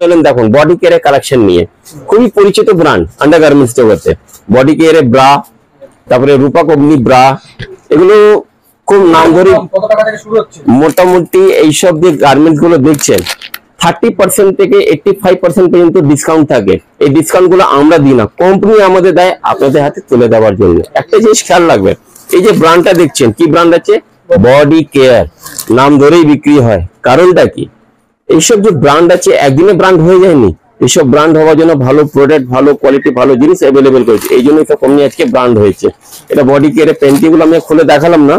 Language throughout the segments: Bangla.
দেখুন বডি কেয়ারের কালেকশন নিয়ে খুবই পরিচিত ব্র্যান্ড আন্ডারগার্মেন্টস জগতে। বডি কেয়ারের ব্রা, তারপরে রূপা কবলি ব্রা, এগুলো খুব নাম ধরে। মোটামুটি এইসব যে গার্মেন্টস গুলো দেখছেন 30% থেকে 85% পর্যন্ত ডিসকাউন্ট থাকে। এই ডিসকাউন্ট গুলো আমরা দিই না, কোম্পানি আমাদের দেয় আপনাদের হাতে তুলে দেওয়ার জন্য। একটা জিনিস খেয়াল রাখবেন, এই যে ব্র্যান্ডটা দেখছেন কি ব্র্যান্ড আছে, বডি কেয়ার নাম ধরেই বিক্রি হয়। কারণটা কি, এইসব যে ব্র্যান্ড আছে একদিনে ব্র্যান্ড হয়ে যায়নি। এইসব ব্র্যান্ড হওয়ার জন্য ভালো প্রোডাক্ট, ভালো কোয়ালিটি, ভালো জিনিস অ্যাভেলেবেল করেছে, এই জন্যই তো কোম্পানি আজকে ব্র্যান্ড হয়েছে। এটা বডি কেয়ারের প্যান্টি গুলো আমি খুলে দেখালাম না,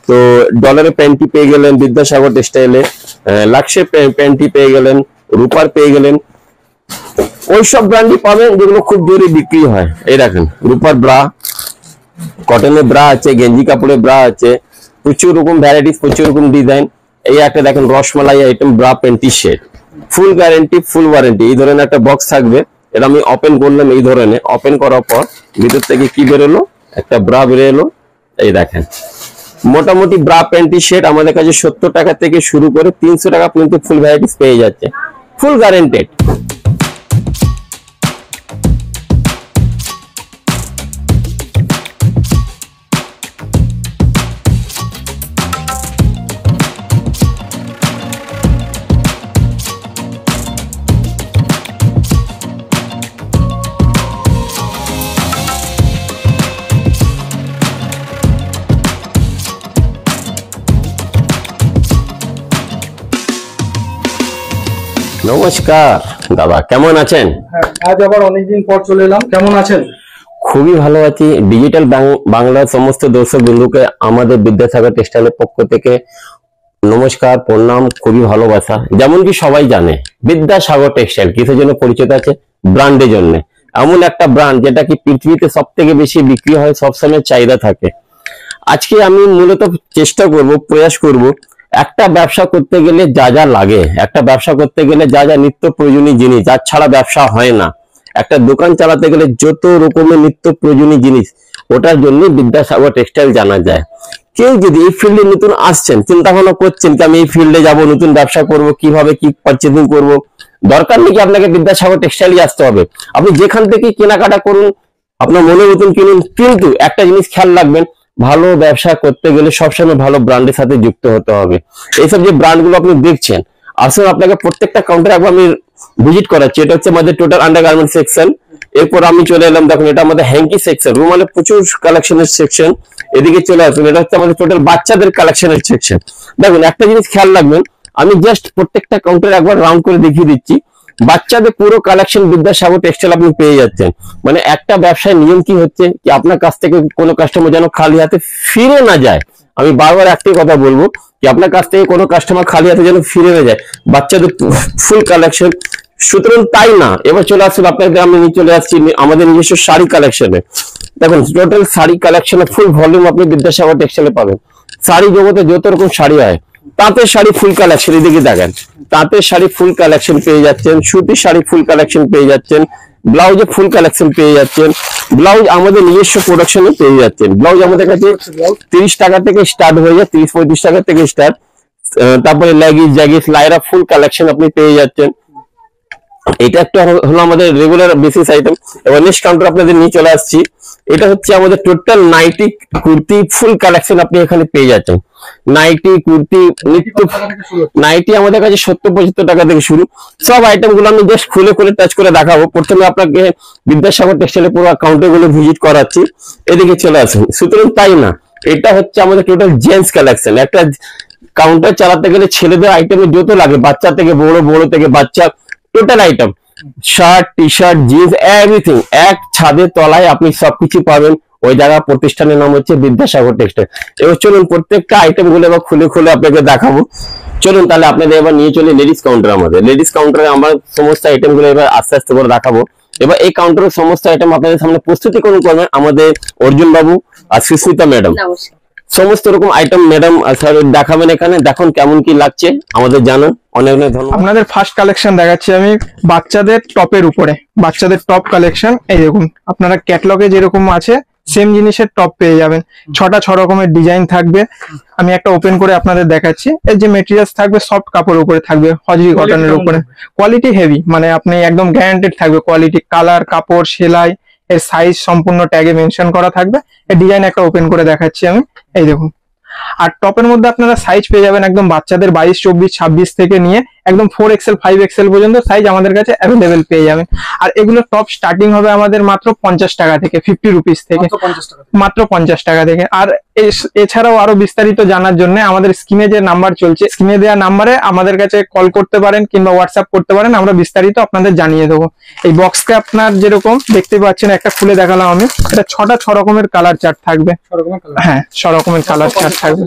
তো ডলারের প্যান্টি পেয়ে গেলেন বিদ্যাসাগর টেক্সটাইলে, লাক্সের প্যান্টি পেয়ে গেলেন, রূপার পেয়ে গেলেন। ওইসব ব্র্যান্ডই পাবেন যেগুলো খুব জোরে বিক্রি হয়। এই দেখেন রূপার ব্রা, কটনের ব্রা আছে, গেঞ্জি কাপড়ের ব্রা আছে, প্রচুর রকম ভ্যারাইটিস, প্রচুর রকম ডিজাইন। এই একটা দেখেন rasmalai item bra panty set, full guarantee ফুল ওয়ারেন্টি। এই ধরনের একটা বক্স থাকবে, এটা আমি ওপেন করলাম। এই ধরনের ওপেন করার পর ভিতর থেকে কি বেরোলো, একটা ব্রা বেরোলো। এই দেখেন মোটামুটি ব্রা প্যান্টি সেট আমাদের কাছে 70 টাকা থেকে শুরু করে 300 টাকা পর্যন্ত ফুল ভ্যারাইটিস পেয়ে যাচ্ছে, ফুল গ্যারান্টেড। নমস্কার দাদা, কেমন আছেন? আজ আবার অনেকদিন পর চলে এলাম, কেমন আছেন? খুবই ভালো আছি। ডিজিটাল বাংলার সমস্ত দর্শক বন্ধুকে আমাদের বিদ্যাসাগর টেক্সটাইলের পক্ষ থেকে নমস্কার, প্রণাম, খুবই ভালোবাসা। যেমন কি সবাই জানে বিদ্যাসাগর টেক্সটাইল কিসের জন্য পরিচিত আছে, ব্র্যান্ডের জন্য। এমন একটা ব্র্যান্ড যেটা কি পৃথিবীতে সব থেকে বেশি বিক্রি হয়, সবসময় চাহিদা থাকে। আজকে আমি মূলত চেষ্টা করব, প্রয়াস করব, একটা ব্যবসা করতে গেলে যা যা লাগে, একটা ব্যবসা করতে গেলে যা যা নিত্য প্রয়োজনীয় জিনিস, যার ছাড়া ব্যবসা হয় না। একটা দোকান চালাতে গেলে যত রকমের নিত্য প্রয়োজনীয় জিনিস, ওটার জন্য বিদ্যাসাগর টেক্সটাইল জানা যায়। কেউ যদি এই ফিল্ডে নতুন আসছেন, চিন্তা ভাবনা করছেন কি আমি এই ফিল্ডে যাব, নতুন ব্যবসা করব, কিভাবে কি পারচেজিং করব, দরকার নেই কি আপনাকে বিদ্যাসাগর টেক্সটাইলই আসতে হবে। আপনি যেখান থেকে কেনাকাটা করুন, আপনার মনের মতন কিনুন, কিন্তু একটা জিনিস খেয়াল রাখবেন, ভালো ব্যবসা করতে গেলে সবসময় ভালো ব্র্যান্ডের সাথে যুক্ত হতে হবে। এইসব যে ব্র্যান্ড গুলো আপনি দেখছেন, আসলে আপনাকে প্রত্যেকটা কাউন্টারে একবার আমি ভিজিট করাচ্ছি। এটা হচ্ছে আমাদের টোটাল আন্ডারগার্মেন্ট সেকশন। এরপর আমি চলে এলাম, দেখুন এটা আমাদের হ্যাঙ্কি সেকশন, রুমালে প্রচুর কালেকশনের সেকশন। এদিকে চলে আসুন, এটা হচ্ছে আমাদের টোটাল বাচ্চাদের কালেকশনের সেকশন। দেখুন একটা জিনিস খেয়াল রাখবেন, আমি জাস্ট প্রত্যেকটা কাউন্টারে একবার রাউন্ড করে দেখিয়ে দিচ্ছি। বাচ্চাদের পুরো কালেকশন বিদ্যাসাগর টেক্সটাইল আপনি পেয়ে যাচ্ছেন। মানে একটা ব্যবসায় নিয়ম কি হচ্ছে কি, আপনার কাছ থেকে কোনো কাস্টমার যেন খালি হাতে ফিরে না যায়। আমি বারবার একটাই কথা বলবো কি, আপনার কাছ থেকে কোনো কাস্টমার খালি হাতে যেন ফিরে না যায়। বাচ্চাদের ফুল কালেকশন। সুতরাং তাই না, এবার চলে আসুন আপনাদের, আমি চলে আসছি আমাদের নিজস্ব শাড়ি কালেকশনে। দেখুন টোটাল শাড়ি কালেকশনে ফুল ভলিউম আপনি বিদ্যাসাগর টেক্সটাইলে পাবেন। শাড়ি জগতে যত রকম শাড়ি হয়, তাঁতের শাড়ি ফুল কালেকশন, এদিকে দেখেন তাঁতের শাড়ি ফুল কালেকশন পেয়ে যাচ্ছেন, সুতির শাড়ি ফুল কালেকশন পেয়ে যাচ্ছেন, ব্লাউজে ফুল কালেকশন পেয়ে যাচ্ছেন, ব্লাউজ আমাদের নিজস্ব প্রোডাকশনে পেয়ে যাচ্ছেন। ব্লাউজ আমাদের কাছে 30 টাকা থেকে স্টার্ট হয়ে যায়, 30-35 টাকা থেকে স্টার্ট। তারপরে লেগিস, জ্যাগিস, লাইরা ফুল কালেকশন আপনি পেয়ে যাচ্ছেন। এটা একটা হলো আমাদের রেগুলার বেসিস আইটেম। এবার নেক্সট কাউন্টার আপনাদের নিয়ে চলে আসছি। এটা হচ্ছে আমাদের total nighty kurti full collection আপনি এখানে পেয়ে যাচ্ছেন। নাইটি কুর্তি নিত্য নাইটি আমাদের কাছে 70-75 টাকা থেকে শুরু। সব আইটেম গুলো আমি জাস্ট খুলে খুলে টাচ করে দেখাবো। প্রথমে আপনাকে বিদ্যাসাগর টেক্সটাইলের পুরো কাউন্টার গুলো ভিজিট করাচ্ছি, এদিকে চলে আসুন। সুতরাং তাই না, এটা হচ্ছে আমাদের টোটাল জেন্টস কালেকশন। একটা কাউন্টার চালাতে গেলে ছেলেদের আইটেমে যত লাগে, বাচ্চা থেকে বড়, বড় থেকে বাচ্চা, total item, shirt, T shirt, jeans, everything এক ছাদের তলায় আপনি সবকিছু পাবেন। ওই জায়গা প্রতিষ্ঠানের নাম হচ্ছে বিদ্যাসাগর টেক্সটাইল। এবার চলুন প্রত্যেকটা আইটেম গুলো এবার খুলে খুলে আপনাকে দেখাবো। চলুন তাহলে আপনাদের এবার নিয়ে চলে লেডিস কাউন্টার। আমাদের লেডিস কাউন্টারে আমরা সমস্ত আইটেম গুলো এবার আস্তে আস্তে করে দেখাবো। এবার এই কাউন্টারের সমস্ত আইটেম আপনাদের সামনে প্রস্তুতি করবেন আমাদের অর্জুন বাবু আর সুস্মিতা ম্যাডাম। সমস্ত রকম আইটেম ম্যাডাম স্যার দেখাবেন এখানে। দেখুন কেমন কি লাগছে আমাদের জানান। অনেক অনেক ধন্যবাদ। আপনাদের ফার্স্ট কালেকশন দেখাচ্ছি আমি বাচ্চাদের টপের উপরে, বাচ্চাদের টপ কালেকশন। এই দেখুন, আপনারা ক্যাটালগে যেরকম আছে সেম জিনিসের টপ পেয়ে যাবেন। 6 রকমের ডিজাইন থাকবে। আমি একটা ওপেন করে আপনাদের দেখাচ্ছি। এর যে মেটেরিয়ালস থাকবে সফট কাপড়ের উপরে থাকবে, হজরি কটনের উপরে। কোয়ালিটি হেভি, মানে আপনি একদম গ্যারান্টেড থাকবে কোয়ালিটি, কালার, কাপড়, সেলাই, এর সাইজ সম্পূর্ণ ট্যাগে মেনশন করা থাকবে। এর ডিজাইন একটা ওপেন করে দেখাচ্ছি আমি, এই দেখুন। আর টপের মধ্যে আপনারা সাইজ পেয়ে যাবেন একদম বাচ্চাদের 22, 24, 26 থেকে নিয়ে একদম 4XL, 5XL পর্যন্ত সাইজ আমাদের কাছে অ্যাভেলেবেল পেয়ে যাবেন। আর এগুলো টপ স্টার্টিং হবে আমাদের মাত্র 50 টাকা থেকে, 50 রুপিস থেকে, মাত্র 50 টাকা থেকে। আর এছাড়াও আরো বিস্তারিত জানার জন্য আমাদের স্ক্রিনে যে নাম্বার চলছে, স্ক্রিনে দেওয়া নাম্বারে আমাদের কাছে কল করতে পারেন কিংবা হোয়াটসঅ্যাপ করতে পারেন, আমরা বিস্তারিত আপনাদের জানিয়ে দেবো। এই বক্সকে আপনার যেরকম দেখতে পাচ্ছেন, একটা খুলে দেখালাম আমি, এটা 6 রকমের কালার চার্ট থাকবে। হ্যাঁ, 6 রকমের কালার চার্ট থাকবে,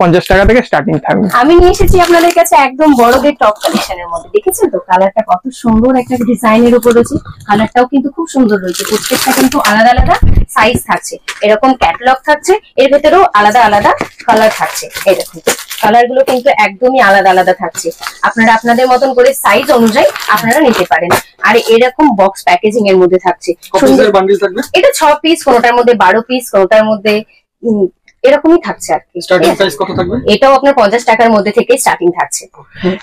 50 টাকা থেকে স্টার্টিং থাকবে। আমি নিয়ে এসেছি আপনাদের কাছে একদম বড়দের টপ কালেকশনের মধ্যে। দেখেছেন তো কালারটা কত সুন্দর, একটা ডিজাইনের উপর রয়েছে। কালারটাও কিন্তু খুব সুন্দর রয়েছে, প্রত্যেকটা কিন্তু আলাদা আলাদা সাইজ থাকছে, এরকম ক্যাটালগ থাকছে, এর ভেতরেও আলাদা আলাদা কালার থাকছে। এরকম কালার গুলো কিন্তু একদমই আলাদা আলাদা থাকছে, আপনারা আপনাদের মতন করে সাইজ অনুযায়ী আপনারা নিতে পারেন। আর এরকম বক্স প্যাকেজিং এর মধ্যে থাকছে। এটা 6 পিস, কোনোটার মধ্যে 12 পিস, কোনোটার মধ্যে এরকমই থাকছে আর কি। স্টার্টিং প্রাইস কত থাকবে? এটাও আপনার 50 টাকার মধ্যে থেকে স্টার্টিং থাকছে।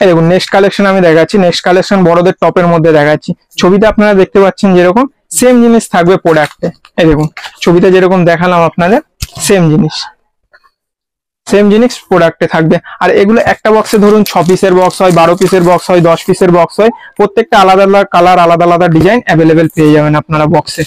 এই দেখুন নেক্সট কালেকশন আমি দেখাচ্ছি। নেক্সট কালেকশন বড়দের টপের মধ্যে দেখাচ্ছি। ছবিতে আপনারা দেখতে পাচ্ছেন যেরকম সেম জিনিস থাকবে প্রোডাক্টে। এই দেখুন ছবিতে যেরকম দেখালাম আপনাদের, সেম জিনিস প্রোডাক্টে থাকবে। আর এগুলো একটা বক্সে ধরুন 6 পিসের বক্স হয়, 12 পিসের বক্স হয়, 10 পিসের বক্স হয়, প্রত্যেকটা আলাদা আলাদা কালার, আলাদা আলাদা ডিজাইন অ্যাভেলেবেল পেয়ে যাবেন আপনারা বক্সে।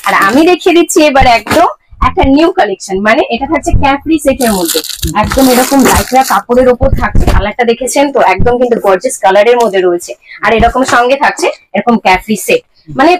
আর আমি দেখিয়ে দিচ্ছি এবার একদম একটা নিউ কালেকশন, মানে এটা থাকছে ক্যাফরি সেটের মধ্যে। একদম এরকম লাইকরা কাপড়ের উপর থাকছে, কালারটা দেখেছেন তো, একদম কিন্তু গর্জিয়াস কালারের মধ্যে রয়েছে। আর এরকম সঙ্গে থাকছে এরকম ক্যাফরি সেট, মানে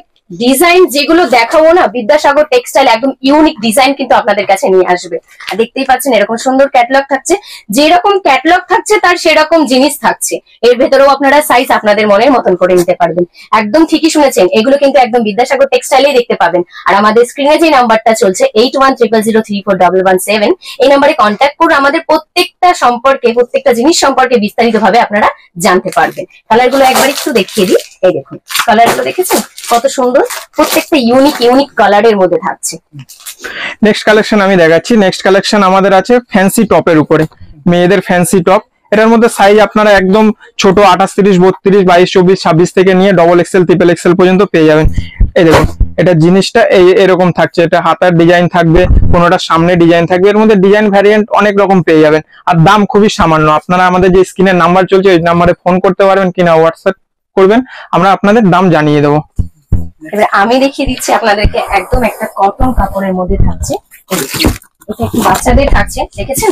ডিজাইন যেগুলো দেখাবো না, বিদ্যাসাগর টেক্সটাইল একদম ইউনিক ডিজাইন কিন্তু আপনাদের কাছে নিয়ে আসবে। আর দেখতেই পাচ্ছেন এরকম সুন্দর ক্যাটালগ থাকছে, যেরকম ক্যাটালগ থাকছে তার সেরকম জিনিস থাকছে। এর ভেতরেও আপনারা সাইজ আপনাদের মনের মতন করে নিতে পারবেন। একদম ঠিকই শুনেছেন, এগুলো কিন্তু একদম বিদ্যাসাগর টেক্সটাইলেই দেখতে পাবেন। আর আমাদের স্ক্রিনে যে নাম্বারটা চলছে 8100034117, এই নাম্বারে কন্ট্যাক্ট করে আমাদের প্রত্যেকটা সম্পর্কে, প্রত্যেকটা জিনিস সম্পর্কে বিস্তারিত ভাবে আপনারা জানতে পারবেন। কালার গুলো একবার একটু দেখিয়ে দিই। এই দেখুন কালার গুলো দেখেছেন কত সুন্দর, প্রত্যেকটা ইউনিক কালারের মধ্যে থাকছে। নেক্সট কালেকশন আমি দেখাচ্ছি। নেক্সট কালেকশন আমাদের আছে ফ্যান্সি টপের উপরে, মেয়েদের ফ্যান্সি টপ। এটার মধ্যে সাইজ আপনারা একদম ছোট 28, 30, 32, 22, 24, 26 থেকে নিয়ে XXL, XXL পর্যন্ত পেয়ে যাবেন। এই দেখুন এটা জিনিসটা এরকম থাকছে, এটা হাতার ডিজাইন থাকবে, কোনোটা সামনে ডিজাইন থাকবে। এর মধ্যে ডিজাইন ভ্যারিয়েন্ট অনেক রকম পেয়ে যাবেন। আর দাম খুবই সামান্য। আপনারা আমাদের যে স্ক্রিনের নাম্বার চলছে ওই নাম্বারে ফোন করতে পারবেন কিনা হোয়াটসঅ্যাপ করবেন, আমরা আপনাদের দাম জানিয়ে দেবো। এবার আমি দেখিয়ে দিচ্ছি আপনাদেরকে, একদম একটা কটন কাপড়ের মধ্যে থাকছে। এটা একটু বাচ্চাদের থাকছে, দেখেছেন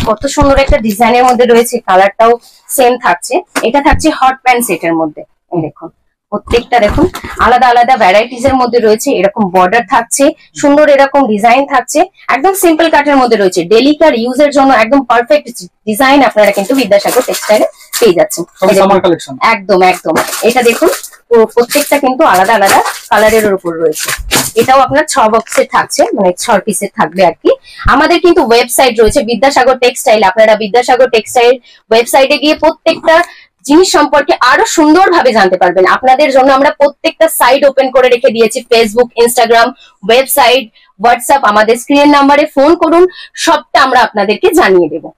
কত সুন্দর একটা ডিজাইনের মধ্যে রয়েছে, কালারটাও সেম থাকছে। এটা থাকছে হট প্যান্ট সেটের মধ্যে। এই দেখুন প্রত্যেকটা দেখুন আলাদা আলাদা ভ্যারাইটিস এর মধ্যে রয়েছে। এরকম বর্ডার থাকছে, সুন্দর এরকম ডিজাইন থাকছে, একদম সিম্পল কাটের মধ্যে রয়েছে। ডেলিকার ইউজের জন্য একদম পারফেক্ট ডিজাইন আপনারা কিন্তু বিদ্যাসাগর টেক্সটাইলে পেয়ে যাচ্ছেন। একদম এটা দেখুন প্রত্যেকটা কিন্তু আলাদা আলাদা কালারের উপর রয়েছে। এটাও আপনার 6 বক্সের থাকছে, মানে 6 পিসের থাকবে আর কি। আমাদের কিন্তু ওয়েবসাইট রয়েছে বিদ্যাসাগর টেক্সটাইল। আপনারা বিদ্যাসাগর টেক্সটাইল ওয়েবসাইটে গিয়ে প্রত্যেকটা জিনিস সম্পর্কে আরো সুন্দরভাবে জানতে পারবেন। আপনাদের জন্য আমরা প্রত্যেকটা সাইট ওপেন করে রেখে দিয়েছি, ফেসবুক, ইনস্টাগ্রাম, ওয়েবসাইট, হোয়াটসঅ্যাপ। আমাদের স্ক্রিনের নাম্বারে ফোন করুন, সবটা আমরা আপনাদেরকে জানিয়ে দেবো।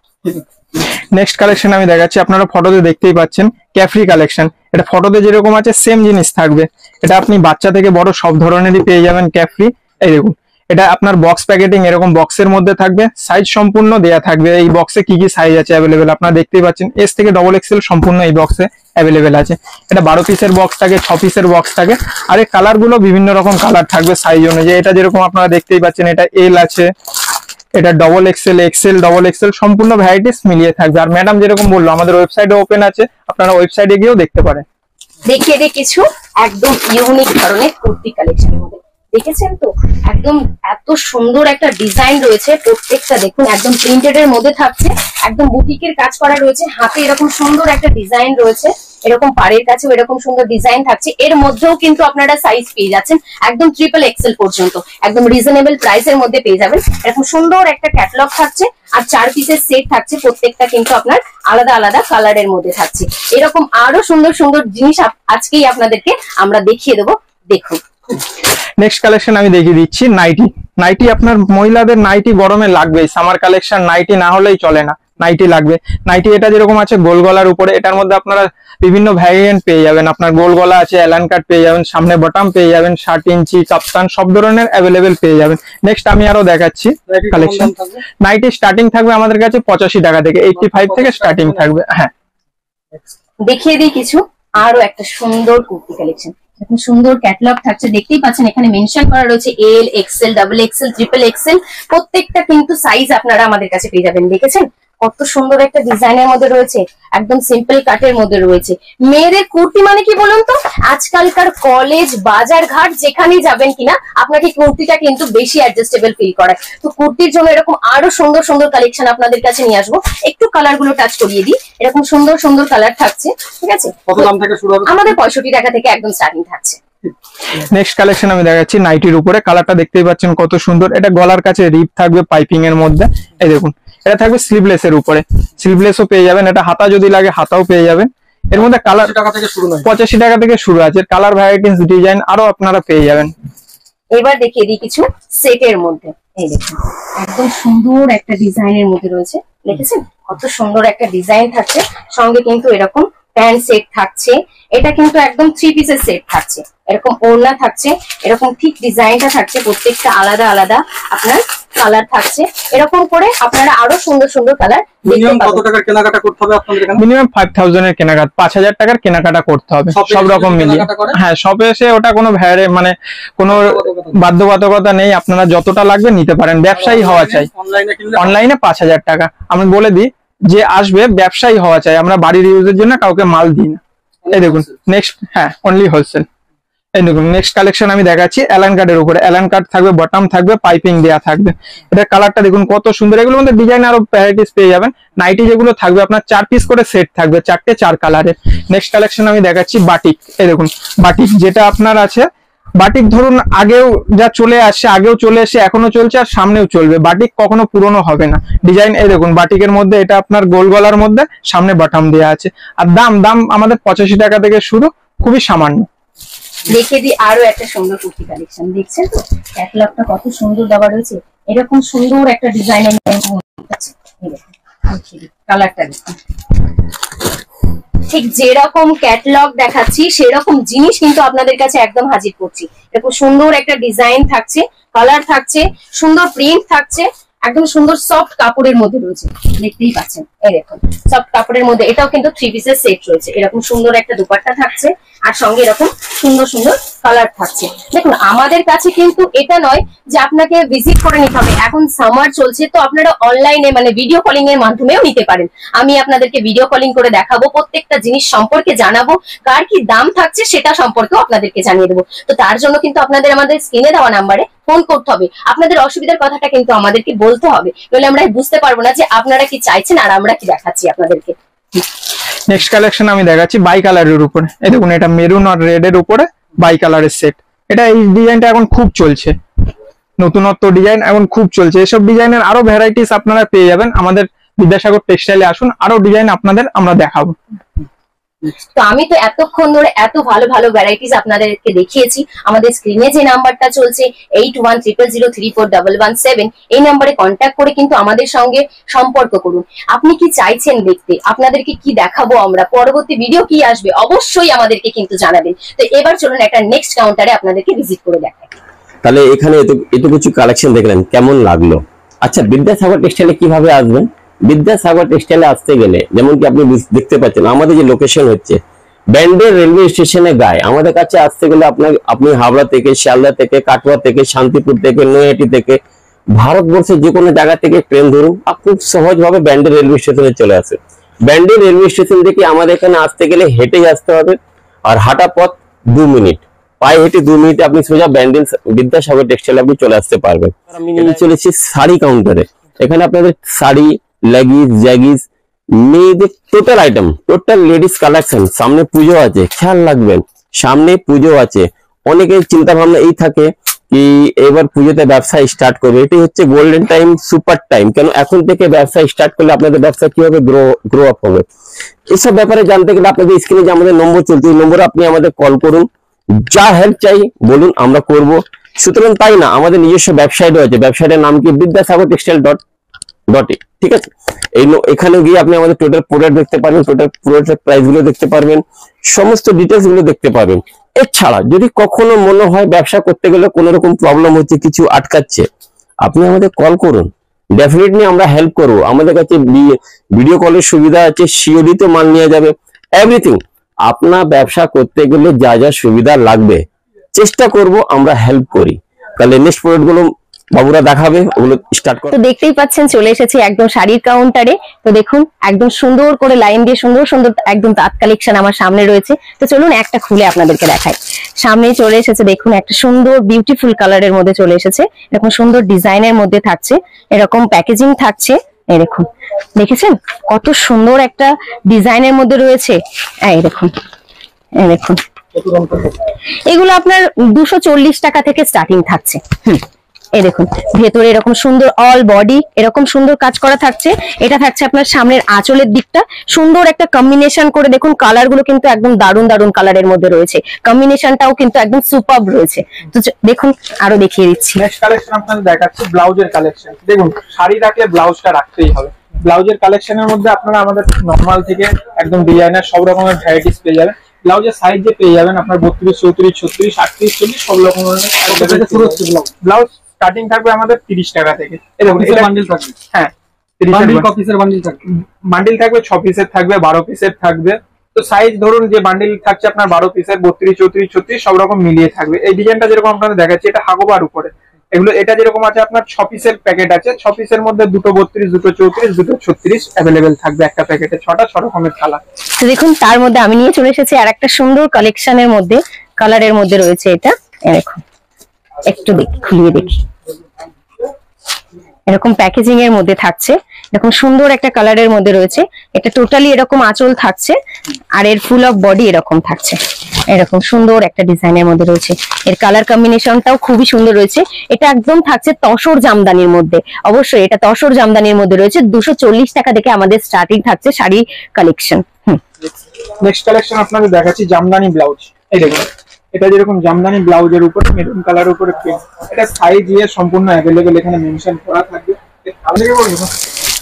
নেক্সট কালেকশন আমি দেখাচ্ছি। আপনারা ফটোতে দেখতেই পাচ্ছেন ক্যাফরি কালেকশন। এটা ফটোতে যেরকম আছে সেম জিনিস থাকবে। এটা আপনি বাচ্চা থেকে বড় সব ধরনেরই পেয়ে যাবেন ক্যাফরি। এই দেখুন এটা আপনার বক্স প্যাকেটিং এরকম বক্সের মধ্যে থাকবে, সাইজ সম্পূর্ণ দেয়া থাকবে। এই বক্সে কি কি সাইজ আছে অ্যাভেলেবেল আপনারা দেখতেই পাচ্ছেন। S থেকে XXL সম্পূর্ণ এই বক্সে অ্যাভেলেবেল আছে। এটা 12 পিসের বক্স থাকে, 6 পিসের বক্স থাকে। আর এই কালার গুলো বিভিন্ন রকম কালার থাকবে সাইজ অনুযায়ী। এটা যেরকম আপনারা দেখতেই পাচ্ছেন, এটা L আছে, এটা XXL, XL, XXL সম্পূর্ণ ভ্যারাইটিস মিলিয়ে থাকবে। আর ম্যাডাম যেরকম বললো আমাদের ওয়েবসাইটে ওপেন আছে, আপনারা ওয়েবসাইটে গিয়েও দেখতে পারেন। দেখিয়ে দিই কিছু একদম ইউনিক ধরনের কুর্তি কালেকশনের মধ্যে। দেখেছেন তো একদম এত সুন্দর একটা ডিজাইন রয়েছে। প্রত্যেকটা দেখুন একদম প্রিন্টেড এর মধ্যে থাকছে, একদম বুটিকের কাজ করা রয়েছে। হাতে এরকম সুন্দর একটা ডিজাইন রয়েছে, এরকম পাড়ের কাছেও এরকম সুন্দর ডিজাইন থাকছে। এর মধ্যেও কিন্তু আপনারা সাইজ পেয়ে যাচ্ছেন একদম XXL পর্যন্ত, একদম রিজনেবল প্রাইসের মধ্যে পেয়ে যাবেন। এরকম সুন্দর একটা ক্যাটালগ থাকছে আর 4 পিসের সেট থাকছে। প্রত্যেকটা কিন্তু আপনার আলাদা আলাদা কালারের মধ্যে থাকছে। এরকম আরো সুন্দর সুন্দর জিনিস আজকেই আপনাদেরকে আমরা দেখিয়ে দেবো। দেখুন নেক্সট কালেকশন আমি দেখিয়ে দিচ্ছি নাইটি। নাইটি আপনার মহিলাদের নাইটি গরমে লাগবে, সামার কালেকশন নাইটি না হলেই চলে না, নাইটি লাগবে। নাইটি এটা যেরকম আছে গোল গলার উপরে, এটার মধ্যে আপনারা বিভিন্ন ভ্যারিয়েন্ট পেয়ে যাবেন। আপনার গোল গলা আছে, অ্যালান কাট পেয়ে যাবেন, সামনে বটম পেয়ে যাবেন, 60 ইঞ্চি কাপ্তান সব ধরনের অ্যাভেলেবেল পেয়ে যাবেন। নেক্সট আমি আরো দেখাচ্ছি কালেকশন। নাইটি স্টার্টিং থাকবে আমাদের কাছে 85 টাকা থেকে, 85 থেকে স্টার্টিং থাকবে। হ্যাঁ, দেখিয়ে দিই কিছু আরো একটা সুন্দর কুর্তি কালেকশন। এখন সুন্দর ক্যাটালগ থাকছে, দেখতেই পাচ্ছেন এখানে মেনশন করা রয়েছে L, XL, double XL, triple XL, প্রত্যেকটা কিন্তু সাইজ আপনারা আমাদের কাছে পেয়ে যাবেন। দেখেছেন কত সুন্দর একটা ডিজাইনের মধ্যে রয়েছে, একদম সিম্পল কাটের মধ্যে রয়েছে। মেয়েদের কুর্তি মানে কি বলুন তো, আজকালকার কলেজ বাজার ঘাট যেখানেই যাবেন কিনা আপনাকে কুর্তিটা কিন্তু বেশি অ্যাডজাস্টেবল ফিল করায়। তো কুর্তির জন্য এরকম আরো সুন্দর সুন্দর কালেকশন আপনাদের কাছে নিয়ে আসবো। একটু কালার গুলো টাচ করিয়ে দিই, এরকম সুন্দর সুন্দর কালার থাকছে। ঠিক আছে, কত দাম থেকে শুরু হবে? আমাদের 65 টাকা থেকে একদম স্টার্টিং থাকছে। নেক্সট কালেকশন আমি দেখাচ্ছি নাইটির উপরে। কালারটা দেখতেই পাচ্ছেন কত সুন্দর, এটা গলার কাছে রিপ থাকবে পাইপিং এর মধ্যে। এই দেখুন, এটা থাকবে স্লিভলেস এর উপরে, স্লিভলেসও পেয়ে যাবেন। এটা হাতা যদি লাগে হাতাও পেয়ে যাবেন। এর মধ্যে কালার 85 টাকা থেকে শুরু নয়, 85 টাকা থেকে শুরু আছে। কালার ভ্যারাইটিস ডিজাইন আরো আপনারা পেয়ে যাবেন। এবার দেখিয়ে দিই কিছু সেটের মধ্যে। এই দেখুন একদম সুন্দর একটা ডিজাইনের মধ্যে রয়েছে, দেখেছেন কত সুন্দর একটা ডিজাইন থাকছে। সঙ্গে কিন্তু এরকম প্যান্ট সেট থাকছে, এটা কিন্তু একদম 3 পিসের সেট থাকছে। এরকম ওড়না থাকছে, এরকম ঠিক ডিজাইনটা থাকছে, প্রত্যেকটা আলাদা আলাদা আপনার কালার থাকছে। এরকম করে আপনারা আরো সুন্দর সুন্দর কালার দেখতে মিনিমাম কত পাবেন। টাকার কেনাকাটা করতে হবে আপনাদের এখানে? মিনিমাম 5000 এর কেনাকাটা, 5000 টাকার কেনাকাটা করতে হবে শপে সব এসে রকম মিলিয়ে। কেনাকাটা করে? হ্যাঁ, শপে এসে ওটা কোনো মানে কোনো বাধ্যবাধকতা নেই, আপনারা যতটা লাগবে নিতে পারেন। ব্যবসায়ী হওয়া চাই। অনলাইনে কিনলে অনলাইনে 5000 টাকা। আমি বলে দিই যে আসবে ব্যবসায়ী হওয়া চাই, আমরা বাড়ির ইউজের জন্য কাউকে মাল দিই না। এই দেখুন নেক্সট, হ্যাঁ অনলি হোলসেল। এই দেখুন নেক্সট কালেকশন আমি দেখাচ্ছি অ্যালান কার্ডের উপরে। অ্যালান কার্ড থাকবে, বটম থাকবে, পাইপিং দেওয়া থাকবে। এটা কালারটা দেখুন কত সুন্দর। এগুলোর মধ্যে ডিজাইন আরো ভ্যারাইটিস পেয়ে যাবেন। নাইটি যেগুলো থাকবে আপনার 4 পিস করে সেট থাকবে, 4টে 4 কালারের। নেক্সট কালেকশন আমি দেখাচ্ছি বাটিক। এই দেখুন বাটিক যেটা আপনার আছে, বাটিক ধরুন আগেও যা চলে আসছে, আগেও চলে এসে এখনো চলছে আর সামনেও চলবে। বাটিক কখনো পুরনো হবে না। ডিজাইন এই দেখুন বাটিকের মধ্যে, এটা আপনার গোল গলার মধ্যে, সামনে বটম দেওয়া আছে। আর দাম আমাদের 85 টাকা থেকে শুরু, খুবই সামান্য। দেখে দিই আরো একটা সুন্দর কুর্তি কালেকশন। দেখছেন তো ক্যাটালগটা কত সুন্দর দেওয়া রয়েছে, এরকম সুন্দর একটা ডিজাইনের কালারটা দেখুন। ঠিক যেরকম ক্যাটালগ দেখাচ্ছি সেরকম জিনিস কিন্তু আপনাদের কাছে একদম হাজির করছি। এরকম সুন্দর একটা ডিজাইন থাকছে, কালার থাকছে, সুন্দর প্রিন্ট থাকছে, একদম সুন্দর সফট কাপড়ের মধ্যে রয়েছে। দেখতেই পাচ্ছেন এই দেখুন সফট কাপড়ের মধ্যে। এটাও কিন্তু 3 পিসের সেট রয়েছে। এরকম সুন্দর একটা দুপাট্টা থাকছে আর সঙ্গে এরকম সুন্দর সুন্দর কালার থাকছে। দেখুন আমাদের কাছে কিন্তু এটা নয় যে আপনাকে ভিজিট করে নিতে হবে। এখন সামার চলছে, তো আপনারা অনলাইনে মানে ভিডিও কলিং এর মাধ্যমেও নিতে পারেন। আমি আপনাদেরকে ভিডিও কলিং করে দেখাবো, প্রত্যেকটা জিনিস সম্পর্কে জানাবো, কার কি দাম থাকছে সেটা সম্পর্কেও আপনাদেরকে জানিয়ে দেবো। তো তার জন্য কিন্তু আপনাদের আমাদের স্ক্রিনে দেওয়া নাম্বারে ফোন করতে হবে। আপনাদের অসুবিধার কথাটা কিন্তু আমাদেরকে বলতে হবে, নইলে আমরা বুঝতে পারবো না যে আপনারা কি চাইছেন আর আমরা কি দেখাচ্ছি আপনাদেরকে। নেক্সট কালেকশন আমি দেখাচ্ছি বাই কালারের উপরে। এই দেখুন এটা মেরুন আর রেড এর উপরে বাই কালারের সেট। এটা এই ডিজাইনটা এখন খুব চলছে, নতুনত্ব ডিজাইন এখন খুব চলছে। এসব ডিজাইনের আরো ভ্যারাইটিস আপনারা পেয়ে যাবেন। আমাদের বিদ্যাসাগর টেক্সটাইলে আসুন, আরো ডিজাইন আপনাদের আমরা দেখাবো। তো আমি তো এতক্ষণ ধরে এত ভালো ভালো ভ্যারাইটিস আপনাদেরকে দেখিয়েছি। আমাদের স্ক্রিনে যে নাম্বারটা চলছে 8100034117, এই নাম্বারে কন্ট্যাক্ট করে কিন্তু আমাদের সঙ্গে সম্পর্ক করুন। আপনি কি চাইছেন দেখতে, আপনাদেরকে কি দেখাবো আমরা, পরবর্তী ভিডিও কি আসবে, অবশ্যই আমাদেরকে কিন্তু জানাবেন। তো এবার চলুন একটা নেক্সট কাউন্টারে আপনাদেরকে ভিজিট করে দেখাই। তাহলে এখানে এত কিছু কালেকশন দেখলেন, কেমন লাগলো? আচ্ছা, বিদ্যাসাগর টেক্সটাইলে কিভাবে আসবেন? বিদ্যাসাগর টেক্সটাইলে আসতে গেলে যেমন কি আপনি দেখতে পাচ্ছেন আমাদের যে লোকেশন হচ্ছে ব্যান্ডেল রেলওয়ে স্টেশনের গায়ে। আমাদের কাছে আসতে গেলে আপনি হাওড়া থেকে, শিয়ালদা থেকে, কাটোয়া থেকে, শান্তিপুর থেকে, নৈহাটি থেকে, ভারতবর্ষের যে কোনো জায়গা থেকে ট্রেন ধরুন, আপনি সহজভাবে ব্যান্ডেল রেলওয়ে স্টেশনে চলে আসেন। ব্যান্ডেল রেলওয়ে স্টেশন থেকে আমাদের এখানে আসতে গেলে হেঁটে আসতে হবে, আর হাঁটা পথ 2 মিনিট, পায়ে হেঁটে 2 মিনিটে আপনি সোজা ব্যান্ডেল বিদ্যাসাগর টেক্সটাইলে আপনি চলে আসতে পারবেন। আমি নিয়ে চলেছি শাড়ি কাউন্টারে। এখানে আপনাদের শাড়ি, লেগিস, জ্যাগিস, মেয়েদের total item, total ladies collection. সামনে পুজো আছে, খেয়াল রাখবেন সামনে পুজো আছে। অনেকের চিন্তা ভাবনা এই থাকে কি এবার পুজোতে ব্যবসা স্টার্ট করবে। এটি হচ্ছে গোল্ডেন টাইম, সুপার টাইম। কেন এখন থেকে ব্যবসা স্টার্ট করলে আপনাদের ব্যবসা কিভাবে গ্রো আপ হবে, এসব ব্যাপারে জানতে গেলে আপনাদের স্ক্রিনে যে আমাদের নম্বর চলছে, এই নম্বরে আপনি আমাদের কল করুন। যা হেল্প চাই বলুন, আমরা করব। সুতরাং তাই না, আমাদের নিজস্ব ওয়েবসাইট রয়েছে, ওয়েবসাইটের নাম কি বিদ্যাসাগর টেক্সটাইল ডট ইন, ঠিক আছে। এখানে গিয়ে আপনি আমাদের টোটাল প্রোডাক্ট দেখতে পারবেন, টোটাল প্রোডাক্টের প্রাইস গুলো দেখতে পারবেন, সমস্ত ডিটেলস গুলো দেখতে পারবেন। এছাড়া যদি কখনো মনে হয় ব্যবসা করতে গেলে কোনো রকম প্রবলেম হচ্ছে, কিছু আটকাচ্ছে, আপনি আমাদের কল করুন, ডেফিনেটলি আমরা হেল্প করবো। আমাদের কাছে ভিডিও কলের সুবিধা আছে, সিওডি তে মাল নিয়ে যাবে, এভরিথিং। আপনার ব্যবসা করতে গেলে যা যা সুবিধা লাগবে চেষ্টা করব আমরা হেল্প করি। তাহলে নেক্সট প্রোডাক্ট গুলো বাবুরা দেখাবে, ওগুলো স্টার্ট করো। তো দেখতেই পাচ্ছেন চলে এসেছি একদম শাড়ির কাউন্টারে। তো দেখুন একদম সুন্দর করে লাইন দিয়ে সুন্দর সুন্দর একদম তাঁত কালেকশন আমার সামনে রয়েছে। তো চলুন একটা খুলে আপনাদেরকে দেখাই। সামনে চলে এসেছে দেখুন একটা সুন্দর বিউটিফুল কালারের মধ্যে চলে এসেছে, এরকম সুন্দর ডিজাইনের মধ্যে থাকছে, এরকম প্যাকেজিং থাকছে। এই দেখুন, দেখেছেন কত সুন্দর একটা ডিজাইনের মধ্যে রয়েছে। এই দেখুন, এই দেখুন, এগুলো আপনার 240 টাকা থেকে স্টার্টিং থাকছে। এই দেখুন ভেতরে এরকম সুন্দর অল বডি এরকম সুন্দর কাজ করা থাকছে। এটা থাকছে আপনার সামনের আঁচলের দিকটা, সুন্দর একটা কম্বিনেশন করে। দেখুন কালার গুলো কিন্তু একদম দারুণ দারুণ কালারের মধ্যে রয়েছে, কম্বিনেশনটাও কিন্তু একদম সুপারব রয়েছে। তো দেখুন আরো দেখিয়ে দিচ্ছি। নেক্সট কালেকশন আপনাদের দেখাচ্ছি ব্লাউজের কালেকশন। দেখুন শাড়ি রাখলে ব্লাউজটা রাখতেই হবে। ব্লাউজের কালেকশনের মধ্যে আপনারা আমাদের নরমাল থেকে একদম ডিজাইনার সব রকমের ভ্যারাইটিস পেয়ে যাবেন। ব্লাউজের সাইজ যে পেয়ে যাবেন আপনার 32, 34, 36, 38, 40 সব রকমের ব্লাউজ স্টার্টিং থাকবে আমাদের 30 টাকা থেকে। এই দেখুন এটা বান্ডিল থাকবে, হ্যাঁ বান্ডিল কপিসের বান্ডিল থাকবে, বান্ডিল থাকবে 6 পিসের থাকবে, 12 পিসের থাকবে। তো সাইজ ধরুন যে বান্ডিল থাকছে আপনার 12 পিসের 32, 34, 36 সব রকম মিলিয়ে থাকবে। এই ডিজাইনটা যেরকম আপনাদের দেখাচ্ছি এটা হাগোবার উপরে, এগুলো এটা যেরকম আছে আপনার 6 পিসের প্যাকেট আছে, 6 পিসের মধ্যে দুটো 32, দুটো 34, দুটো 36 অ্যাভেলেবেল থাকবে একটা প্যাকেটে। 6টা 6 রকমের কালার। তো দেখুন তার মধ্যে আমি নিয়ে চলে এসেছি আর একটা সুন্দর কালেকশনের মধ্যে, কালারের মধ্যে রয়েছে এটা। দেখুন একটু দেখি, খুলিয়ে দেখি। এরকম প্যাকেজিং এর মধ্যে থাকছে, এরকম সুন্দর একটা কালারের মধ্যে রয়েছে। এটা টোটালি এরকম আঁচল থাকছে আর এর ফুল অফ বডি এরকম থাকছে, এরকম সুন্দর একটা ডিজাইনের মধ্যে রয়েছে। এর কালার কম্বিনেশনটাও খুবই সুন্দর রয়েছে। এটা একদম থাকছে তসর জামদানির মধ্যে, অবশ্যই এটা তসর জামদানির মধ্যে রয়েছে। 240 টাকা থেকে আমাদের স্টার্টিং থাকছে শাড়ি কালেকশন। নেক্সট কালেকশন আপনাদের দেখাচ্ছি জামদানি ব্লাউজ। এই দেখুন এটা যেরকম জামদানি ব্লাউজের উপরে মেরুন কালার উপরে প্রিন্ট, এটা সাইজ দিয়ে সম্পূর্ণ অ্যাভেলেবেল এখানে মেনশন করা থাকবে।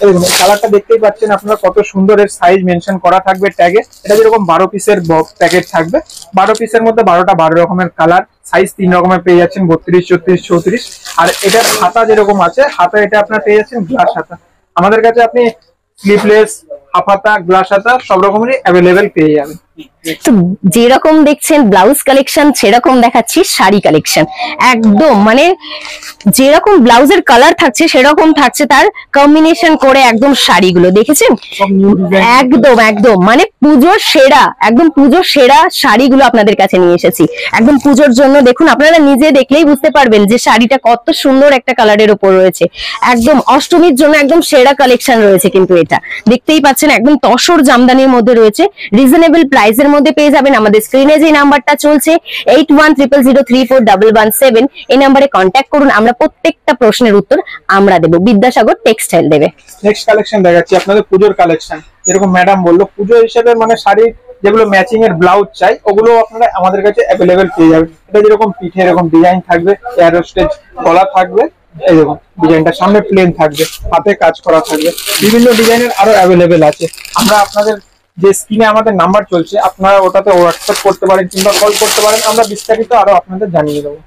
দেখুন কালারটা দেখতেই পাচ্ছেন আপনারা কত সুন্দর, এর সাইজ মেনশন করা থাকবে ট্যাগে। এটা যেরকম 12 পিসের প্যাকেট থাকবে, 12 পিসের মধ্যে 12টা 12 রকমের কালার, সাইজ 3 রকমের পেয়ে যাচ্ছেন 32, 34, 34। আর এটার হাতা যেরকম আছে, হাতা এটা আপনার পেয়ে যাচ্ছেন গ্লাস হাতা। আমাদের কাছে আপনি স্লিভলেস, হাফ হাতা, গ্লাস হাতা সব রকমেরই অ্যাভেলেবেল পেয়ে যাবেন। তো যেরকম দেখছেন ব্লাউজ কালেকশন সেরকম দেখাচ্ছি শাড়ি কালেকশন। একদম মানে যেরকম ব্লাউজের কালার থাকছে সেরকম থাকছে তার কম্বিনেশন করে একদম শাড়িগুলো দেখেছেন। একদম একদম মানে পুজোর সেরা, একদম পুজোর সেরা শাড়িগুলো আপনাদের কাছে নিয়ে এসেছি একদম পুজোর জন্য। দেখুন আপনারা নিজে দেখলেই বুঝতে পারবেন যে শাড়িটা কত সুন্দর একটা কালারের উপর রয়েছে। একদম অষ্টমীর জন্য একদম সেরা কালেকশন রয়েছে। কিন্তু এটা দেখতেই পাচ্ছেন একদম তসর জামদানির মধ্যে রয়েছে, রিজনেবল প্রাইসের মধ্যে পেয়ে যাবেন। আমাদের স্ক্রিনে যে নাম্বারটা চলছে 8100034117, এই নাম্বারে কন্ট্যাক্ট করুন। আমরা প্রত্যেকটা প্রশ্নের উত্তর আমরা দেব, বিদ্যাসাগর টেক্সটাইল দেবে। নেক্সট কালেকশন দেখাচ্ছি আপনাদের পুজোর কালেকশন। যেরকম ম্যাডাম বললো পুজো হিসেবে মানে শাড়ি যেগুলো ম্যাচিং এর ব্লাউজ চাই ওগুলো আপনারা আমাদের কাছে অ্যাভেলেবেল পেয়ে যাবেন। এটা যেরকম পিঠে এরকম ডিজাইন থাকবে, এয়ারো স্টেজ গলা থাকবে, এই দেখুন ডিজাইনটা সামনে প্লেন থাকবে, হাতে কাজ করা থাকবে, বিভিন্ন ডিজাইনের আরো অ্যাভেলেবেল আছে। আমরা আপনাদের যে স্ক্রিনে আমাদের নাম্বার চলছে আপনারা ওটাতে হোয়াটসঅ্যাপ করতে পারেন কিংবা কল করতে পারেন, আমরা বিস্তারিত আরো আপনাদের জানিয়ে দেবো।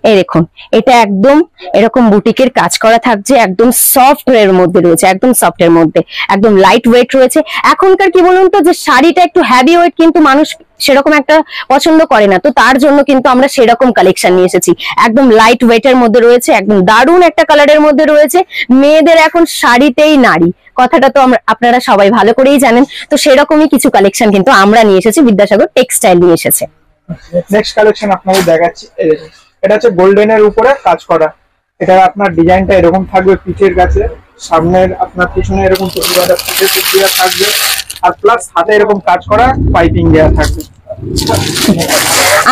এই দেখুন এটা একদম এরকম বুটিকের কাজ করা থাকছে, একদম সফট এর মধ্যে রয়েছে, একদম সফট এর মধ্যে একদম লাইট ওয়েট রয়েছে। এখনকার কি বলুন তো যে শাড়িটা একটু হ্যাভি ওয়েট কিন্তু মানুষ সেরকম একটা পছন্দ করে না, তো তার জন্য কিন্তু আমরা সেরকম কালেকশন নিয়ে এসেছি। একদম লাইট ওয়েটের মধ্যে রয়েছে, একদম দারুণ একটা কালারের মধ্যে রয়েছে। মেয়েদের এখন শাড়িতেই নারী কথাটা তো আপনারা সবাই ভালো করেই জানেন, তো সেরকমই কিছু কালেকশন কিন্তু আমরা নিয়ে এসেছি, বিদ্যাসাগর টেক্সটাইল নিয়ে এসেছে। নেক্সট কালেকশন আপনাদের দেখাচ্ছি, এটা হচ্ছে গোল্ডেনের উপরে কাজ করা। এটা আপনার ডিজাইনটা এরকম থাকবে, পিঠের কাছে সামনের আপনার পিছনে এরকম টুকরা থাকবে, আর প্লাস হাতে এরকম কাজ করা পাইপিং দেওয়া থাকবে।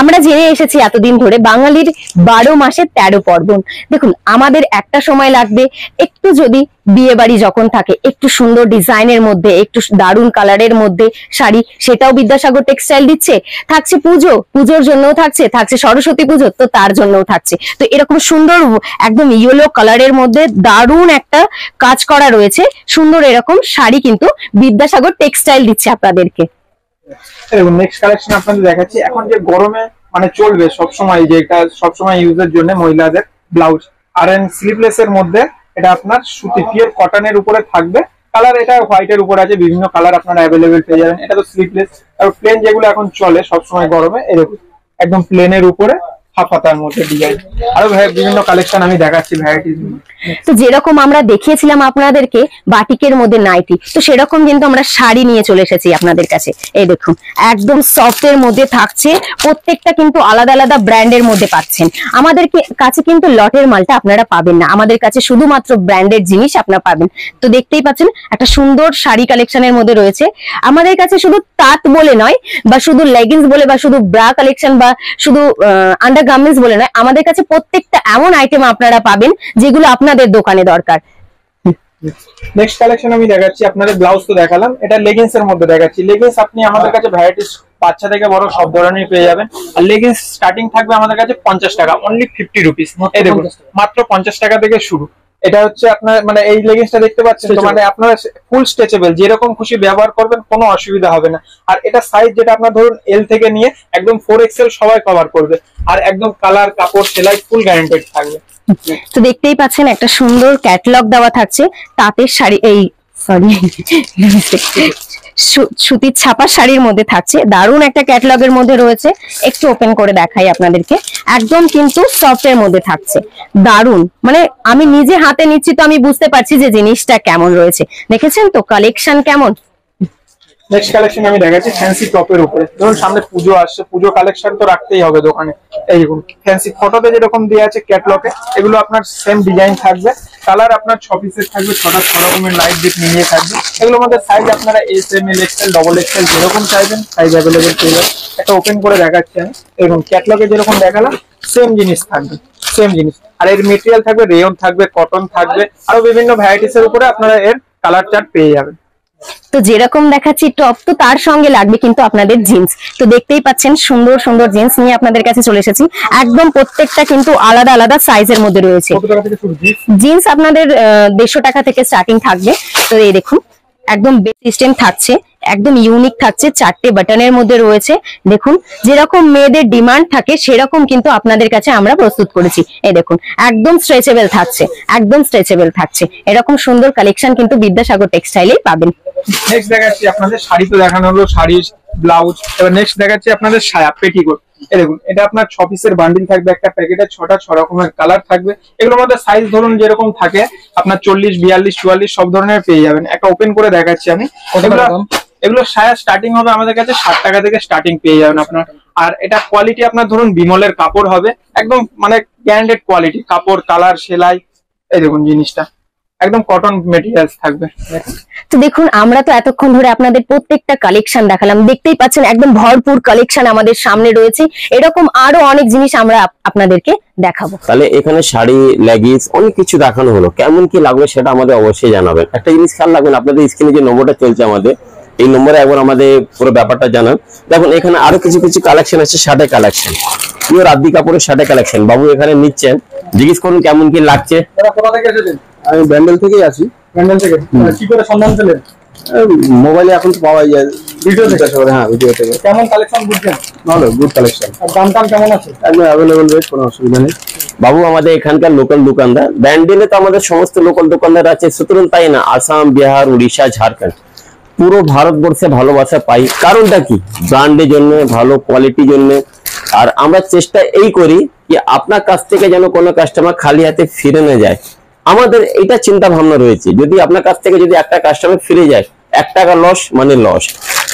আমরা জেনে এসেছি এতদিন ধরে বাঙালির 12 মাসে 13 পার্বণ। দেখুন আমাদের একটা সময় লাগবে একটু, যদি বিয়ে বাড়ি যখন থাকে একটু সুন্দর ডিজাইনের মধ্যে, একটু দারুণ কালারের মধ্যে শাড়ি, সেটাও বিদ্যাসাগর টেক্সটাইল দিচ্ছে। থাকছে পুজো, পুজোর জন্যও থাকছে সরস্বতী পুজো, তো তার জন্যও থাকছে। তো এরকম সুন্দর একদম ইয়েলো কালারের মধ্যে দারুণ একটা কাজ করা রয়েছে, সুন্দর এরকম শাড়ি কিন্তু বিদ্যাসাগর টেক্সটাইল দিচ্ছে আপনাদেরকে। দেখুন নেক্সট কালেকশন আপনাদের দেখাচ্ছি। এখন যে গরমে মানে চলবে সবসময়, যে এটা সবসময় ইউজের জন্য মহিলাদের ব্লাউজ, আর এন্ড স্লিভলেস এর মধ্যে এটা আপনার সুতি পিওর কটনের উপরে থাকবে। কালার এটা হোয়াইটের উপর আছে, বিভিন্ন কালার আপনারা অ্যাভেলেবেল পেয়ে যাবেন। এটা তো স্লিভলেস। আর প্লেন যেগুলো এখন চলে সবসময় গরমে, এরকম একদম প্লেনের উপরে হাফ হাতার মধ্যে ডিজাইন। আরো বিভিন্ন কালেকশন আমি দেখাচ্ছি ভ্যারাইটিস। তো যেরকম আমরা দেখিয়েছিলাম আপনাদেরকে বাটিকের মধ্যে নাইটি, তো সেরকম কিন্তু আমরা শাড়ি নিয়ে চলে এসেছি আপনাদের কাছে। এই দেখুন একদম সফটের মধ্যে থাকছে, প্রত্যেকটা কিন্তু আলাদা আলাদা ব্র্যান্ডের মধ্যে পাচ্ছেন। আমাদের কাছে কিন্তু লটের মালটা আপনারা পাবেন না, আমাদের কাছে শুধুমাত্র ব্র্যান্ডেড জিনিস আপনারা পাবেন। তো দেখতেই পাচ্ছেন একটা সুন্দর শাড়ি কালেকশনের মধ্যে রয়েছে আমাদের কাছে। শুধু তাঁত বলে নয়, বা শুধু লেগিংস বলে, বা শুধু ব্রা কালেকশন, বা শুধু আন্ডারগার্মেন্টস বলে নয়, আমাদের কাছে প্রত্যেকটা এমন আইটেম আপনারা পাবেন যেগুলো আপনাদের দোকানে দরকার। নেক্সট কালেকশন আমি দেখাচ্ছি আপনাদের। ব্লাউজ তো দেখালাম, এটা লেগিংস এর মধ্যে দেখাচ্ছি। লেগিংস আপনি আমাদের কাছে ভ্যারাইটিস বাচ্চা থেকে বড় সব ধরনের পেয়ে যাবেন। আর লেগিংস স্টার্টিং থাকবে আমাদের কাছে 50 টাকা, অনলি 50 রুপিস। এই দেখুন মাত্র 50 টাকা থেকে শুরু। এটা হচ্ছে আপনার মানে এই লেগিংসটা দেখতে পাচ্ছেন তো, মানে আপনারা ফুল স্ট্রেচেবল, যেরকম খুশি ব্যবহার করবেন, কোনো অসুবিধা হবে না। আর এটা সাইজ যেটা আপনার ধরুন এল থেকে নিয়ে একদম 4XL সবাই কভার করবে। আর একদম কালার, কাপড়, সেলাই ফুল গ্যারান্টেড থাকবে। তো দেখতেই পাচ্ছেন একটা সুন্দর ক্যাটালগ দেওয়া থাকছে তাঁতের শাড়ি, এই সরি সুতির ছাপা শাড়ির মধ্যে থাকছে, দারুণ একটা ক্যাটালগের মধ্যে রয়েছে। একটু ওপেন করে দেখাই আপনাদেরকে, একদম কিন্তু সফটের মধ্যে থাকছে, দারুণ। মানে আমি নিজে হাতে নিচ্ছি তো আমি বুঝতে পারছি যে জিনিসটা কেমন রয়েছে। দেখেছেন তো কালেকশন কেমন। নেক্সট কালেকশন আমি দেখাচ্ছি ফ্যান্সি টপের উপরে। ধরুন সামনে পুজো আসছে, পুজো কালেকশন তো রাখতেই হবে দোকানে। এই দেখুন ফ্যান্সি ফটোতে যেরকম দেওয়া আছে ক্যাটলগে, এগুলো আপনার সেম ডিজাইন থাকবে। কালার আপনার 6 পিসের থাকবে, 6টা 6 রকমের লাইট ডিপ মিলিয়ে থাকবে। এগুলোর মধ্যে সাইজ আপনারা এস, এম, এল, এক্সেল, ডবল এক্সেল যেরকম চাইবেন সাইজ অ্যাভেলেবেল পেয়ে যাবেন। একটা ওপেন করে দেখাচ্ছি আমি। এবং ক্যাটলগে যেরকম দেখালাম সেম জিনিস থাকবে, সেম জিনিস। আর এর মেটেরিয়াল থাকবে রেয়ন থাকবে, কটন থাকবে, আরো বিভিন্ন ভ্যারাইটিস এর উপরে আপনারা এর কালার চার্ট পেয়ে যাবেন। তো যেরকম দেখাচ্ছি টপ, তো তার সঙ্গে লাগবে কিন্তু আপনাদের জিন্স। তো দেখতেই পাচ্ছেন সুন্দর সুন্দর জিন্স নিয়ে আপনাদের কাছে চলে এসেছি। একদম প্রত্যেকটা কিন্তু আলাদা আলাদা সাইজের মধ্যে রয়েছে। জিন্স আপনাদের 150 টাকা থেকে স্টার্টিং থাকবে। তো এই দেখুন একদম বেস সিস্টেম থাকছে, একদম ইউনিক থাকছে, 4টে বাটনের মধ্যে রয়েছে। দেখুন যেরকম মেয়েদের ডিমান্ড থাকে সেরকম কিন্তু আপনাদের কাছে আমরা প্রস্তুত করেছি। এই দেখুন একদম স্ট্রেচেবল থাকছে, একদম স্ট্রেচেবল থাকছে। এরকম সুন্দর কালেকশন কিন্তু বিদ্যাসাগর টেক্সটাইলেই পাবেন। নেক্সট দেখাচ্ছি আপনাদের শাড়ি, তো দেখানো হলো শাড়ি ব্লাউজ। এবার নেক্সট দেখাচ্ছি আপনাদের সায়া পেটিকোট। এই দেখুন এটা আপনার 6 পিসের বান্ডিল থাকবে, একটা প্যাকেটে 6টা 6 রকমের কালার থাকবে। এগুলোর মধ্যে সাইজ ধরুন যেরকম থাকে আপনার 40, 42, 44 সব ধরনের পেয়ে যাবেন। একটা ওপেন করে দেখাচ্ছি আমি। এগুলো সায়া স্টার্টিং হবে আমাদের কাছে 60 টাকা থেকে স্টার্টিং পেয়ে যাবেন আপনার। আর এটা কোয়ালিটি আপনার ধরুন বিমলের কাপড় হবে, একদম মানে গ্যারান্টেড কোয়ালিটি, কাপড়, কালার, সেলাই। এই দেখুন জিনিসটা একদম কটন মেটেরিয়ালস থাকবে। তো দেখুন আমরা তো এতক্ষণ ধরে আপনাদের প্রত্যেকটা কালেকশন দেখালাম, দেখতেই পাচ্ছেন একদম ভরপুর কালেকশন আমাদের সামনে রয়েছে। এরকম আরো অনেক জিনিস আমরা আপনাদেরকে দেখাবো। তাহলে এখানে শাড়ি, লেগিংস অনেক কিছু দেখানো হলো, কেমন কি লাগবে সেটা আমাদের অবশ্যই জানাবেন। একটা জিনিস খেয়াল রাখবেন, আপনাদের স্ক্রিনে যে নম্বরটা চলছে আমাদের, এই নম্বরে একবার আমাদের পুরো ব্যাপারটা জানান। দেখুন এখানে আরো কিছু কিছু কালেকশন আছে, শার্টের কালেকশন, পিওর আদি কাপড়ের শার্টের কালেকশন। বাবু এখানে নিচ্ছেন, জিজ্ঞেস করুন কেমন কি লাগছে। কোথা থেকে এসেছেন? আমি ব্যান্ডেল থেকেই আছি। ব্যান্ডেল থেকে কি করে সন্ধান পেলেন? মোবাইলে এখন তো পাওয়াই যায়, ভিডিও থেকে। হ্যাঁ ভিডিও থেকে। কেমন কালেকশন বুঝছেন? ভালো, গুড কালেকশন। আর দাম টাম কেমন আছে? একদম অ্যাভেলেবল রেট, কোনো অসুবিধা নেই। বাবু আমাদের এখানকার লোকাল দোকানদার, ব্যান্ডেলে তো আমাদের সমস্ত লোকাল দোকানদার আছে, সুতরাং তাই না আসাম, বিহার, উড়িষ্যা, ঝাড়খণ্ড, পুরো ভারতবর্ষে ভালোবাসা পাই। কারণটা কি? ব্র্যান্ডের জন্য, ভালো কোয়ালিটির জন্য। আর আমরা চেষ্টা এই করি যে আপনার কাছ থেকে যেন কোনো কাস্টমার খালি হাতে ফিরে না যায়। আমাদের এটা চিন্তা ভাবনা রয়েছে, যদি আপনার কাছ থেকে যদি একটা কাস্টমার ফিরে যায়, টাকা লস মানে লস।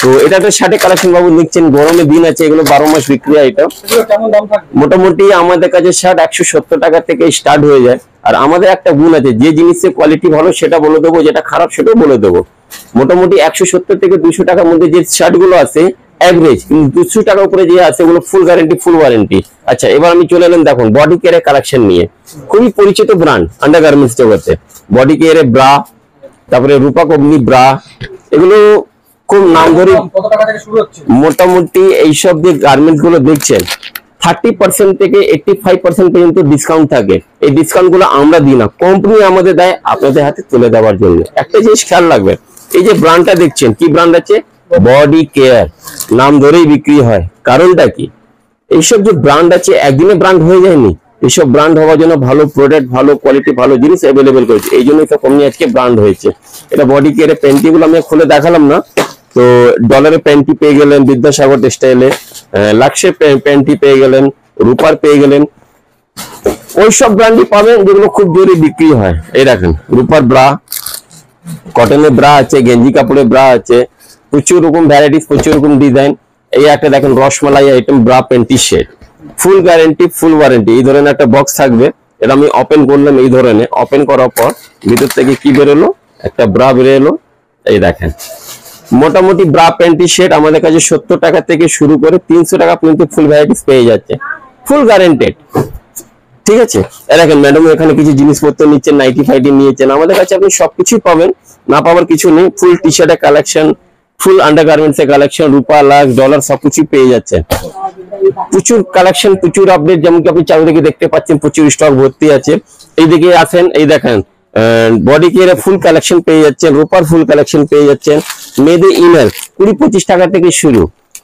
তো এটা একটা শার্টের কালেকশন বাবু দেখছেন, গরমের দিন আছে, এগুলো 12 মাস বিক্রি হয়। এটা এগুলো কেমন দাম থাকবে? মোটামুটি আমাদের কাছে শার্ট 170 টাকা থেকে স্টার্ট হয়ে যায়। আর আমাদের একটা গুণ আছে, যে জিনিসের কোয়ালিটি ভালো সেটা বলে দেবো, যেটা খারাপ সেটাও বলে দেবো। মোটামুটি 170 থেকে 200 টাকার মধ্যে যে শার্ট গুলো আছে অ্যাভারেজ, কিন্তু 200 টাকার উপরে যে আছে ওগুলো ফুল গ্যারান্টি ফুল ওয়ারেন্টি। আচ্ছা, এবার আমি চলে এলাম দেখুন বডি কেয়ারের কালেকশন নিয়ে। খুবই পরিচিত ব্র্যান্ড আন্ডারগার্মেন্টস জগতে, বডি কেয়ারের ব্রা, তারপরে রূপক অগ্নি ব্রা, এগুলো খুব নাম ধরে। কত টাকা থেকে শুরু হচ্ছে? মোটামুটি এইসব যে গার্মেন্টস গুলো দেখছেন 30% থেকে 85% পর্যন্ত ডিসকাউন্ট থাকে। এই ডিসকাউন্ট গুলো আমরা দিই না, কোম্পানি আমাদের দেয় আপনাদের হাতে তুলে দেওয়ার জন্য। একটা জিনিস খেয়াল রাখবেন, এই যে ব্র্যান্ডটা দেখছেন, কি ব্র্যান্ড আছে? বডি কেয়ার, নাম ধরেই বিক্রি হয়। কারণটা কি? এইসব যে ব্র্যান্ড আছে একদিনে ব্র্যান্ড হয়ে যায়নি, এইসব ব্র্যান্ড হওয়ার জন্য ভালো প্রোডাক্ট, ভালো কোয়ালিটি, ভালো জিনিস অ্যাভেলেবেল করেছে, এই জন্যই তো কোম্পানি আজকে ব্র্যান্ড হয়েছে। এটা বডি কেয়ারের প্যান্টি গুলো আমি খুলে দেখালাম না, তো ডলারের প্যান্টি পেয়ে গেলেন বিদ্যাসাগর টেক্সটাইলে, লাক্সের প্যান্টি পেয়ে গেলেন, রূপার পেয়ে গেলেন, ওইসব ব্র্যান্ডই পাবেন যেগুলো খুব জোরে বিক্রি হয়। এই দেখেন রূপার ব্রা, কটনের ব্রা আছে, গেঞ্জি কাপড়ের ব্রা আছে, প্রচুর রকম ভ্যারাইটিস, প্রচুর রকম ডিজাইন। এই একটা দেখেন rasmalai item bra panty set, full guarantee ফুল ওয়ারেন্টি। এই ধরনের একটা বক্স থাকবে, এটা আমি ওপেন করলাম, এই ধরনের ওপেন করার পর ভিতর থেকে কি বেরোলো? একটা ব্রা বেরিয়ে এলো। এই দেখেন মোটামুটি ব্রা প্যান্টি সেট আমাদের কাছে 70 টাকা থেকে শুরু করে 300 টাকা পর্যন্ত ফুল ভ্যারাইটিস পেয়ে যাচ্ছে, ফুল গ্যারান্টেড। ঠিক আছে, দেখেন ম্যাডাম এখানে কিছু জিনিসপত্র নিচ্ছেন, নাইটি ফাইটি নিয়েছেন, আমাদের কাছে আপনি সবকিছুই পাবেন, না পাওয়ার কিছু নেই। ফুল টি শার্টের কালেকশন, ফুল আন্ডারগার্মেন্টস এর কালেকশন, রূপা, লাক্স, ডলার সবকিছু পেয়ে যাচ্ছেন। প্রচুর কালেকশন, প্রচুর আপডেট, যেমন কি আপনি চারিদিকে দেখতে পাচ্ছেন প্রচুর স্টক ভর্তি আছে। এইদিকে আসেন, এই দেখেন বডি কেয়ারের ফুল কালেকশন পেয়ে যাচ্ছেন, রূপার ফুল কালেকশন পেয়ে যাচ্ছেন। মেয়েদের ইনার 20-25 টাকা থেকে শুরু,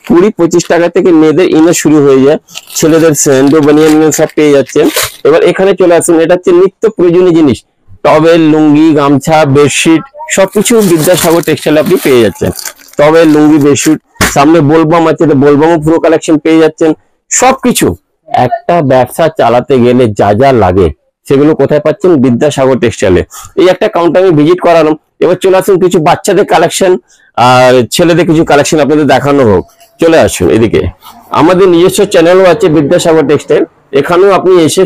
20-25 টাকা থেকে মেয়েদের ইনার শুরু হয়ে যায়। ছেলেদের স্যান্ডো, বানিয়ান সব পেয়ে যাচ্ছেন। এবার এখানে চলে আসুন, এটা হচ্ছে নিত্য প্রয়োজনীয় জিনিস, টবেল, লুঙ্গি, গামছা, বেডশিট সবকিছু বিদ্যাসাগর টেক্সটাইলে আপনি পেয়ে যাচ্ছেন। টবেল, লুঙ্গি, বেডশিট, সামনে বোলবাম আছে, বোলবামও পুরো কালেকশন পেয়ে যাচ্ছেন। সবকিছু একটা ব্যবসা চালাতে গেলে যা যা লাগে সেগুলো কোথায় পাচ্ছেন? বিদ্যাসাগর টেক্সটাইলে। এই একটা কাউন্টার আমি ভিজিট করালাম। এবার চলে আসুন কিছু বাচ্চাদের কালেকশন আর ছেলেদের কিছু কালেকশন আপনাদের দেখানো হোক। চলে আসুন এদিকে, আমাদের নিজস্ব চ্যানেলও আছে বিদ্যাসাগর টেক্সটাইল, এখানেও আপনি এসে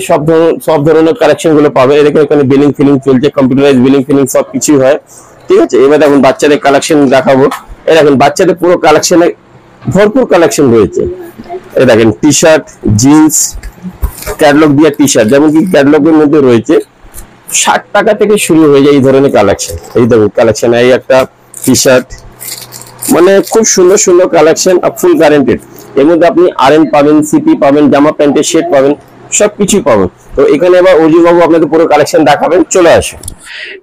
সব ধরনের কালেকশন গুলো পাবেন। এদিকে এখানে বিলিং ফিলিং চলছে, কম্পিউটারাইজ বিলিং ফিলিং সব কিছুই হয়। ঠিক আছে, এবার দেখুন বাচ্চাদের কালেকশন দেখাবো। এই দেখুন বাচ্চাদের পুরো কালেকশনে ভরপুর কালেকশন রয়েছে। এই দেখেন টি শার্ট, জিন্স, ক্যাটালগ দিয়ে টি শার্ট, যেমন কি ক্যাটালগের মধ্যে রয়েছে 60 টাকা থেকে শুরু হয়ে যায় এই ধরনের কালেকশন। এই দেখুন কালেকশন, এই একটা টি শার্ট, মানে খুব সুন্দর সুন্দর কালেকশন, ফুল গ্যারান্টেড। এর মধ্যে আপনি আরএন পাবেন, সিপি পাবেন, জামা প্যান্টের সেট পাবেন, সবকিছুই পাবেন। তো এখানে এবার অর্জুন বাবু আপনাদের পুরো কালেকশন দেখাবেন, চলে আসুন।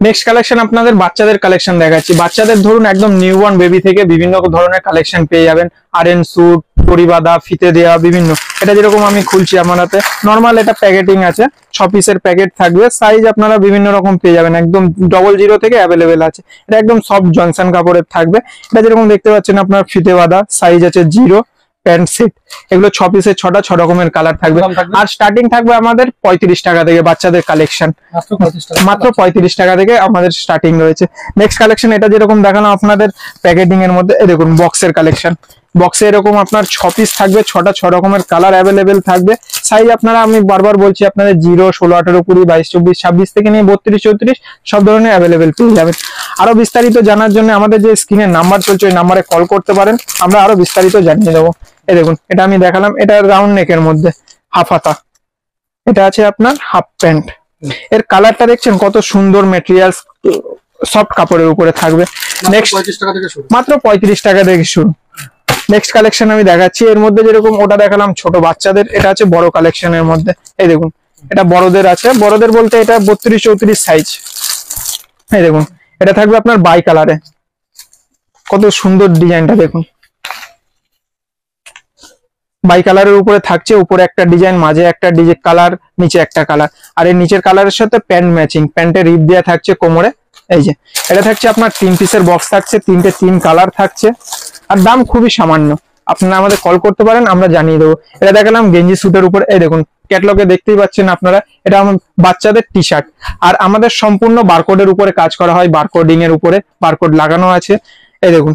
নেক্সট কালেকশন আপনাদের বাচ্চাদের কালেকশন দেখাচ্ছি। বাচ্চাদের ধরুন একদম নিউবর্ন বেবি থেকে বিভিন্ন ধরনের কালেকশন পেয়ে যাবেন। আরএন স্যুট, পরিবাদা, ফিতে দেওয়া বিভিন্ন। এটা যেরকম আমি খুলছি আমার হাতে, নর্মাল এটা প্যাকেটিং আছে, 6 পিসের প্যাকেট থাকবে। সাইজ আপনারা বিভিন্ন রকম পেয়ে যাবেন, একদম 00 থেকে অ্যাভেলেবেল আছে। এটা একদম সফট জনসন কাপড়ের থাকবে। এটা যেরকম দেখতে পাচ্ছেন আপনার ফিতে বাঁধা, সাইজ আছে 0, প্যান্ট সেট, এগুলো 6 পিসের 6টা 6 রকমের কালার থাকবে। আর স্টার্টিং থাকবে আমাদের 35 টাকা থেকে বাচ্চাদের কালেকশন, মাত্র 35 টাকা থেকে আমাদের স্টার্টিং রয়েছে। নেক্সট কালেকশন এটা যেরকম দেখালাম আপনাদের প্যাকেটিং এর মধ্যে, এই দেখুন বক্সের কালেকশন। বক্সে এরকম আপনার 6 পিস থাকবে, 6টা 6 রকমের কালার অ্যাভেলেবেল থাকবে। সাইজ আপনারা, আমি বারবার বলছি আপনাদের 0, 16, 18, 20, 22, 24, 26 থেকে নিয়ে 32, 34 সব ধরনের অ্যাভেলেবেল পেয়ে যাবেন। আরো বিস্তারিত জানার জন্য আমাদের যে স্ক্রিনে নাম্বার চলছে ওই নাম্বারে কল করতে পারেন, আমরা আরো বিস্তারিত জানিয়ে দেবো। এই দেখুন এটা আমি দেখালাম, এটা রাউন্ড নেকের মধ্যে হাফ হাতা, এটা আছে আপনার হাফ প্যান্ট। এর কালারটা দেখছেন কত সুন্দর, মেটেরিয়ালস সফট কাপড়ের উপরে থাকবে। নেক্সট 35 টাকা থেকে শুরু, মাত্র 35 টাকা থেকে শুরু। নেক্সট কালেকশন আমি দেখাচ্ছি, এর মধ্যে যেরকম ওটা দেখালাম ছোট বাচ্চাদের, এটা আছে বড় কালেকশনের মধ্যে। এই দেখুন এটা বড়দের আছে, বড়দের বলতে এটা 32, 34 সাইজ। এই দেখুন এটা থাকবে আপনার বাই কালারে, কত সুন্দর ডিজাইনটা দেখুন। বাই কালারের উপরে থাকছে, উপরে একটা ডিজাইন, মাঝে একটা ডিজাইন কালার, নিচে একটা কালার। আর এর নিচের কালারের সাথে প্যান্ট ম্যাচিং, প্যান্টের রিপ দেওয়া থাকছে কোমরে। এই যে এটা থাকছে আপনার 3 পিসের বক্স থাকছে, 3টে 3 কালার থাকছে। আর দাম খুবই সামান্য, আপনারা আমাদের কল করতে পারেন, আমরা জানিয়ে দেবো। এটা দেখালাম গেঞ্জি স্যুটের উপর। এই দেখুন ক্যাটলগে দেখতেই পাচ্ছেন আপনারা, এটা বাচ্চাদের টি শার্ট। আর আমাদের সম্পূর্ণ বারকোডের উপরে কাজ করা হয়, বারকোডিং এর উপরে বারকোড লাগানো আছে। এই দেখুন,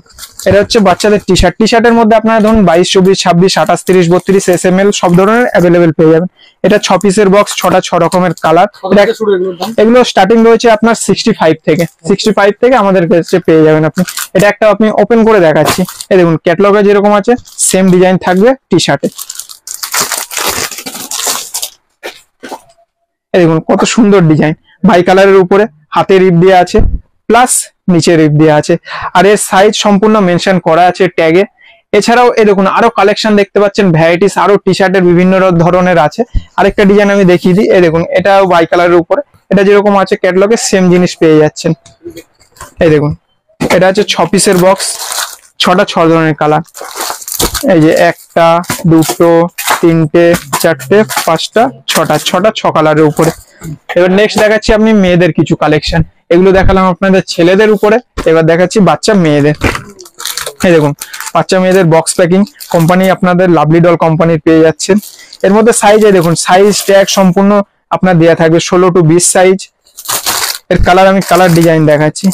এটা হচ্ছে বাচ্চাদের টি শার্ট। টি শার্টের মধ্যে আপনারা ধরুন 22, 24, 26, 28, 30, 32 SML সব ধরনের অ্যাভেলেবেল পেয়ে যাবেন। এটা 6 পিসের বক্স, 6 রকমের কালার। কত থেকে শুরু এগুলোর দাম? এগুলো স্টার্টিং রয়েছে আপনার 65 থেকে। 65 থেকে আমাদের কাছে পেয়ে যাবেন আপনি। এটা একটা আপনি ওপেন করে দেখাচ্ছি। এই দেখুন, ক্যাটালগে যেরকম আছে সেম ডিজাইন থাকবে টি শার্টে। এই দেখুন কত সুন্দর ডিজাইন, বাই কালারের উপরে হাতে রিপ দেওয়া আছে, প্লাস নিচে রিপ দেওয়া আছে, আর এর সাইজ সম্পূর্ণ মেনশন করা আছে ট্যাগে। এছাড়াও এই দেখুন আরো কালেকশন দেখতে পাচ্ছেন, ভ্যারাইটিস আরো টি শার্টের বিভিন্ন ধরনের আছে। আরেকটা ডিজাইন আমি দেখিয়ে দিই। এই দেখুন, এটাও বাই কালারের উপরে, এটা যেরকম আছে ক্যাটালগে সেম জিনিস পেয়ে যাচ্ছেন। এই দেখুন, এটা হচ্ছে 6 পিসের বক্স, 6 ধরনের কালার। এই যে 1টা 2টো 3টে 4টে 5টা 6টা 6 কালারের উপরে। এবার নেক্সট দেখাচ্ছি আপনি মেয়েদের কিছু কালেকশন। এগুলো দেখালাম আপনাদের ছেলেদের উপরে, এবার দেখাচ্ছি বাচ্চা মেয়েদের। এই দেখুন, বাচ্চা মেয়েদের বক্স প্যাকিং কোম্পানি আপনাদের লাভলি ডল কোম্পানির পেয়ে যাচ্ছেন। এর মধ্যে সাইজ এই দেখুন, সাইজ ট্যাগ সম্পূর্ণ আপনার দেওয়া থাকবে 16 to 20 সাইজ। এর কালার আমি কালার ডিজাইন দেখাচ্ছি।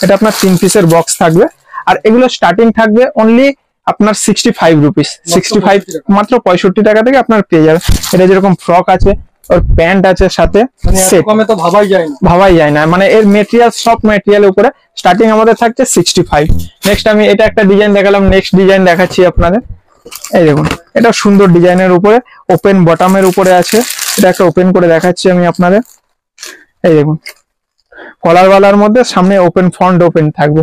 এটা আপনার 3 পিসের বক্স থাকবে, আর এগুলো স্টার্টিং থাকবে অনলি আপনার 65 রুপিস। 65 মাত্র 65 টাকা থেকে আপনার পেয়ে যাবে। এটা যেরকম ফ্রক আছে, ওর প্যান্ট আছে সাথে মানে এত সেট, কমে তো ভাবাই যায় না। ভাবাই যায় না। মানে এর মেটেরিয়াল, সব মেটেরিয়ালের উপরে স্টার্টিং আমাদের থাকছে 65। নেক্সট আমি এটা একটা ডিজাইন দেখালাম, নেক্সট ডিজাইন দেখাচ্ছি আপনাদের। এই দেখুন, এটা সুন্দর ডিজাইনের উপরে ওপেন বটমের উপরে আছে। এটা একটা ওপেন করে দেখাচ্ছি আমি আপনাদের। এই দেখুন, কলার ওয়ালার মধ্যে সামনে ওপেন ফ্রন্ট ওপেন থাকবে।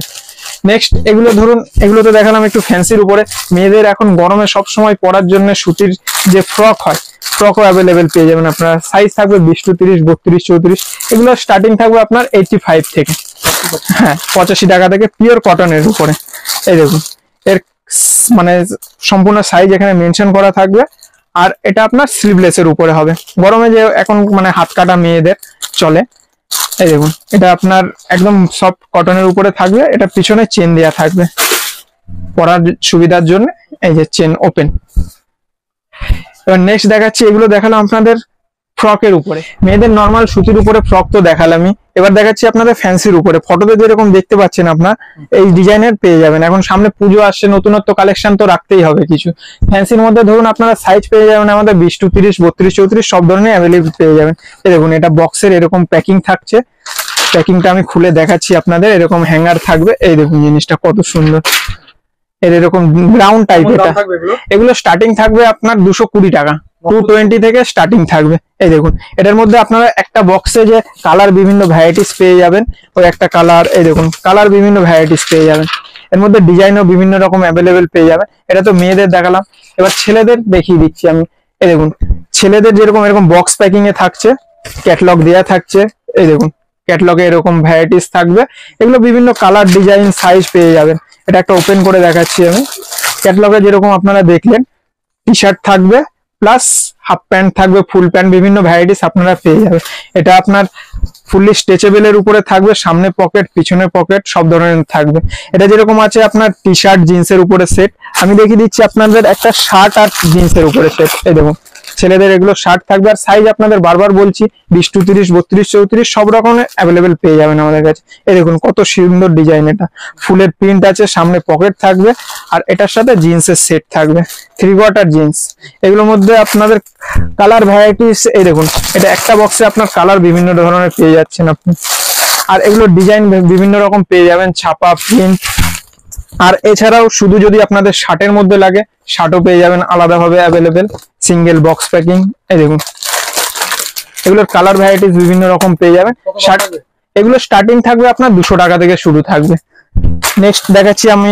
নেক্সট এগুলো ধরুন, এগুলো তো দেখালাম একটু ফ্যান্সির উপরে। মেয়েদের এখন গরমে সব সময় পরার জন্য সুতির যে ফ্রক হয়, ফ্রকও অ্যাভেলেবেল পেয়ে যাবেন আপনারা। সাইজ থাকবে 20 to 30, 32, 34। এগুলো স্টার্টিং থাকবে আপনার 85 থেকে, হ্যাঁ 85 টাকা থেকে, পিওর কটনের উপরে। এই দেখুন, এর মানে সম্পূর্ণ সাইজ এখানে মেনশন করা থাকবে। আর এটা আপনার স্লিভলেসের উপরে হবে। গরমে যে এখন মানে হাত কাটা মেয়েদের চলে। এই দেখুন, এটা আপনার একদম সফট কটনের উপরে থাকবে। এটা পিছনে চেন দেওয়া থাকবে পরার সুবিধার জন্য। এই যে চেন ওপেন। এবার নেক্সট দেখাচ্ছি, এগুলো দেখালাম আপনাদের ফ্রকের উপরে। মেয়েদের নর্মাল সুতির উপরে ফ্রক তো দেখালামই। এবার দেখাচ্ছি আপনাদের ফ্যান্সির উপরে। ফটোতে যেরকম দেখতে পাচ্ছেন আপনার এই ডিজাইনের পেয়ে যাবেন। এখন সামনে পুজো আসছে, নতুনত্ব কালেকশন তো রাখতেই হবে কিছু। ফ্যান্সির মধ্যে ধরুন আপনারা সাইজ পেয়ে যাবেন আমাদের 20 to 30, 32, 34 সব ধরনের অ্যাভেলেবল পেয়ে যাবেন। এই দেখুন, এটা বক্সের এরকম প্যাকিং থাকছে। প্যাকিংটা আমি খুলে দেখাচ্ছি আপনাদের। এরকম হ্যাঙ্গার থাকবে। এই দেখুন জিনিসটা কত সুন্দর, এরকম গ্রাউন্ড টাইপ। কেমন এটা দাম থাকবে এগুলো? এগুলো স্টার্টিং থাকবে আপনার 220 টাকা, 220 থেকে স্টার্টিং থাকবে। এই দেখুন, এটার মধ্যে আপনারা একটা বক্সে যে কালার বিভিন্ন ভ্যারাইটিস পেয়ে যাবেন। ওই একটা কালার, এই দেখুন কালার বিভিন্ন ভ্যারাইটিস পেয়ে যাবেন। এর মধ্যে ডিজাইনও বিভিন্ন রকম অ্যাভেলেবেল পেয়ে যাবেন। এটা তো মেয়েদের দেখালাম, এবার ছেলেদের দেখিয়ে দিচ্ছি আমি। এই দেখুন, ছেলেদের যেরকম এরকম বক্স প্যাকিং এ থাকছে, ক্যাটালগ দেয়া থাকছে। এই দেখুন, ক্যাটালগে এরকম ভ্যারাইটিস থাকবে। এগুলো বিভিন্ন কালার, ডিজাইন, সাইজ পেয়ে যাবেন। এটা একটা ওপেন করে দেখাচ্ছি আমি। ক্যাটালগে যেরকম আপনারা দেখলেন, টি শার্ট থাকবে, প্লাস হাফ প্যান্ট থাকবে, ফুল প্যান্ট, বিভিন্ন ভ্যারাইটিস আপনারা পেয়ে যাবেন। এটা আপনার ফুললি স্ট্রেচেবল এর উপরে থাকবে, সামনে পকেট, পিছনে পকেট সব ধরনের থাকবে। এটা যেরকম আছে আপনার টি শার্ট জিন্সের উপরে সেট। আমি দেখিয়ে দিচ্ছি আপনাদের একটা শার্ট আর জিন্সের উপরে সেট। এই দেখুন, ছেলেদের এগুলো শার্ট থাকবে। আর সাইজ আপনাদের বারবার বলছি 20 to 30, 32, 34 সব রকমের অ্যাভেলেবেল পেয়ে যাবেন আমাদের কাছে। এই দেখুন কত সুন্দর ডিজাইন, এটা ফুলের প্রিন্ট আছে, সামনে পকেট থাকবে, আর এটার সাথে জিন্সের সেট থাকবে, 3/4 জিন্স। এগুলোর মধ্যে আপনাদের কালার ভ্যারাইটিস, এই দেখুন এটা একটা বক্সে আপনার কালার বিভিন্ন ধরনের পেয়ে যাচ্ছেন আপনি। আর এগুলো ডিজাইন বিভিন্ন রকম পেয়ে যাবেন, ছাপা, প্রিন্ট। আর এছাড়াও শুধু যদি আপনাদের শার্টের মধ্যে লাগে, শার্টও পেয়ে যাবেন আলাদাভাবে অ্যাভেলেবেল, সিঙ্গেল বক্স প্যাকিং। এই দেখুন, এগুলোর কালার ভ্যারাইটিস বিভিন্ন রকম পেয়ে যাবেন। শার্ট এগুলো স্টার্টিং থাকবে আপনার 200 টাকা থেকে শুরু থাকবে। নেক্সট দেখাচ্ছি আমি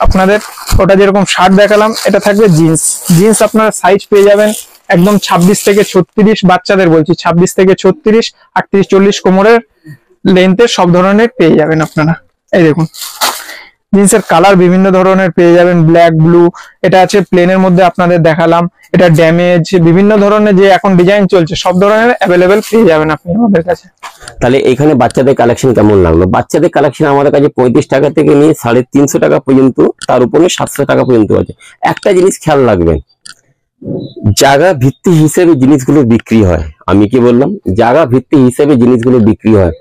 আপনাদের, ওটা যেরকম শার্ট দেখালাম, এটা থাকবে জিন্স। জিন্স আপনারা সাইজ পেয়ে যাবেন একদম 26 থেকে 36, বাচ্চাদের বলছি 26 থেকে 36, 38, 40 কোমরের লেন্থের সব ধরনের পেয়ে যাবেন আপনারা। এই দেখুন, জিন্সের কালার বিভিন্ন ধরনের পেয়ে যাবেন, ব্ল্যাক, ব্লু। এটা আছে প্লেনের মধ্যে আপনাদের দেখালাম। এটা ড্যামেজ, বিভিন্ন ধরনের যে এখন ডিজাইন চলছে সব ধরনের অ্যাভেলেবেল পেয়ে যাবেন আপনি আমাদের কাছে। তাহলে এখানে বাচ্চাদের কালেকশন কেমন লাগলো? বাচ্চাদের কালেকশন আমাদের কাছে 35 টাকা থেকে নিয়ে 350 টাকা পর্যন্ত, তার উপরে 700 টাকা পর্যন্ত আছে। একটা জিনিস খেয়াল রাখবেন, জায়গা ভিত্তি হিসেবে জিনিসগুলো বিক্রি হয়। আমি কি বললাম? জায়গা ভিত্তি হিসেবে জিনিসগুলো বিক্রি হয়।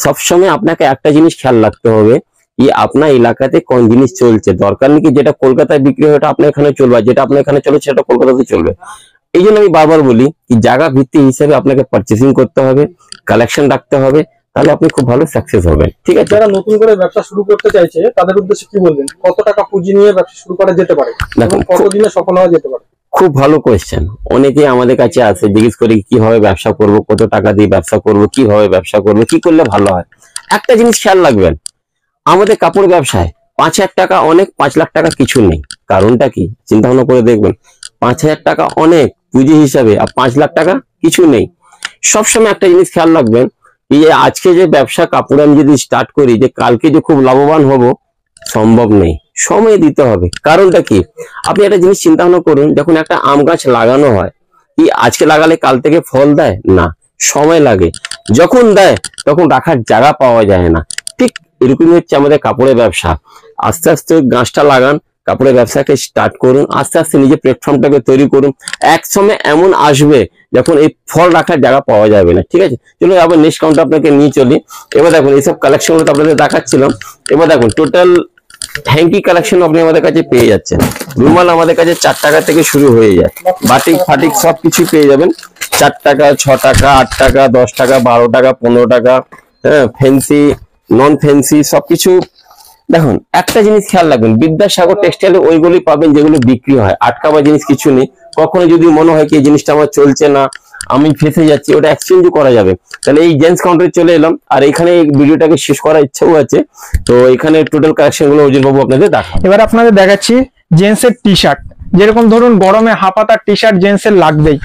সবসময় আপনাকে একটা জিনিস খেয়াল রাখতে হবে, আপনার এলাকাতে কোন জিনিস চলছে। দরকার নেই কি যেটা কলকাতায় বিক্রি হয় ওটা আপনার এখানে চলবে, আর যেটা আপনার এখানে চলে সেটা কলকাতাতে চলবে। এই জন্য আমি বারবার বলি কি জায়গা ভিত্তি হিসেবে আপনাকে পারচেসিং করতে হবে, কালেকশন রাখতে হবে, তাহলে আপনি খুব ভালো সাকসেস হবেন। ঠিক আছে, যারা নতুন করে ব্যবসা শুরু করতে চাইছে তাদের উদ্দেশ্যে কি বলবেন? কত টাকা পুঁজি নিয়ে ব্যবসা শুরু করা যেতে পারে, দেখুন, কতদিনে সফল হওয়া যেতে পারে? খুব ভালো কোয়েশ্চেন। অনেকেই আমাদের কাছে আসে, জিজ্ঞেস করি কিভাবে ব্যবসা করব, কত টাকা দিয়ে ব্যবসা করব, কিভাবে ব্যবসা করব, কি করলে ভালো হয়। একটা জিনিস খেয়াল রাখবেন, আমাদের কাপড় ব্যবসায় 5,000 টাকা অনেক, 5 লাখ টাকা কিছু নেই। কারণটা কি চিন্তা ভাবনা করে দেখবেন। 5,000 টাকা অনেক পুঁজি হিসাবে, আর 5 লাখ টাকা কিছু নেই। সবসময় একটা জিনিস খেয়াল রাখবেন, এই যে আজকে যে ব্যবসা কাপড় আমি যদি স্টার্ট করি, যে কালকে যে খুব লাভবান হব সম্ভব নেই, সময় দিতে হবে। কারণটা কি, আপনি একটা জিনিস চিন্তা ভাবনা করুন, যখন একটা আম গাছ লাগানো হয়, কি আজকে লাগালে কাল থেকে ফল দেয় না, সময় লাগে। যখন দেয় তখন রাখার জায়গা পাওয়া যায় না। ঠিক এরকমই হচ্ছে আমাদের কাপড়ের ব্যবসা। আস্তে আস্তে গাছটা লাগান, কাপড়ের ব্যবসাকে স্টার্ট করুন, আস্তে আস্তে নিজের প্ল্যাটফর্মটাকে তৈরি করুন। এক সময় এমন আসবে যখন এই ফল রাখার জায়গা পাওয়া যাবে না। ঠিক আছে, চলো আবার নেক্সট কাউন্টে আপনাকে নিয়ে চলি। এবার দেখুন এইসব কালেকশন গুলো আপনাদের দেখাচ্ছিলাম। এবার দেখুন টোটাল হ্যাঙ্কি কালেকশন আপনি আমাদের কাছে পেয়ে যাচ্ছেন। রুমাল আমাদের কাছে 4 টাকা থেকে শুরু হয়ে যায়, বাটিক ফাটিক সবকিছু পেয়ে যাবেন 4 টাকা, 6 টাকা, 8 টাকা, 10 টাকা, 12 টাকা, 15 টাকা, হ্যাঁ, ফ্যান্সি নন ফ্যান্সি সবকিছু। দেখুন একটা জিনিস খেয়াল রাখবেন, বিদ্যাসাগর টেক্সটাইলে ওইগুলি পাবেন যেগুলো বিক্রি হয়, আটকাবার জিনিস কিছু নেই। কখনো যদি মনে হয় কি এই জিনিসটা আমার চলছে না, আমি ফেঁসে যাচ্ছি, ওটা এক্সচেঞ্জও করা যাবে। তাহলে এই জেন্টস কাউন্টারে চলে এলাম, আর এখানে এই ভিডিওটাকে শেষ করার ইচ্ছাও আছে। তো এখানে টোটাল কালেকশন গুলো অজিত বাবু আপনাদের দেখাবো। এবার আপনাদের দেখাচ্ছি জেন্টসের টি শার্ট। যেরকম ধরুন গরমে হাফাতার টি শার্ট জেন্টসের লাগবেই।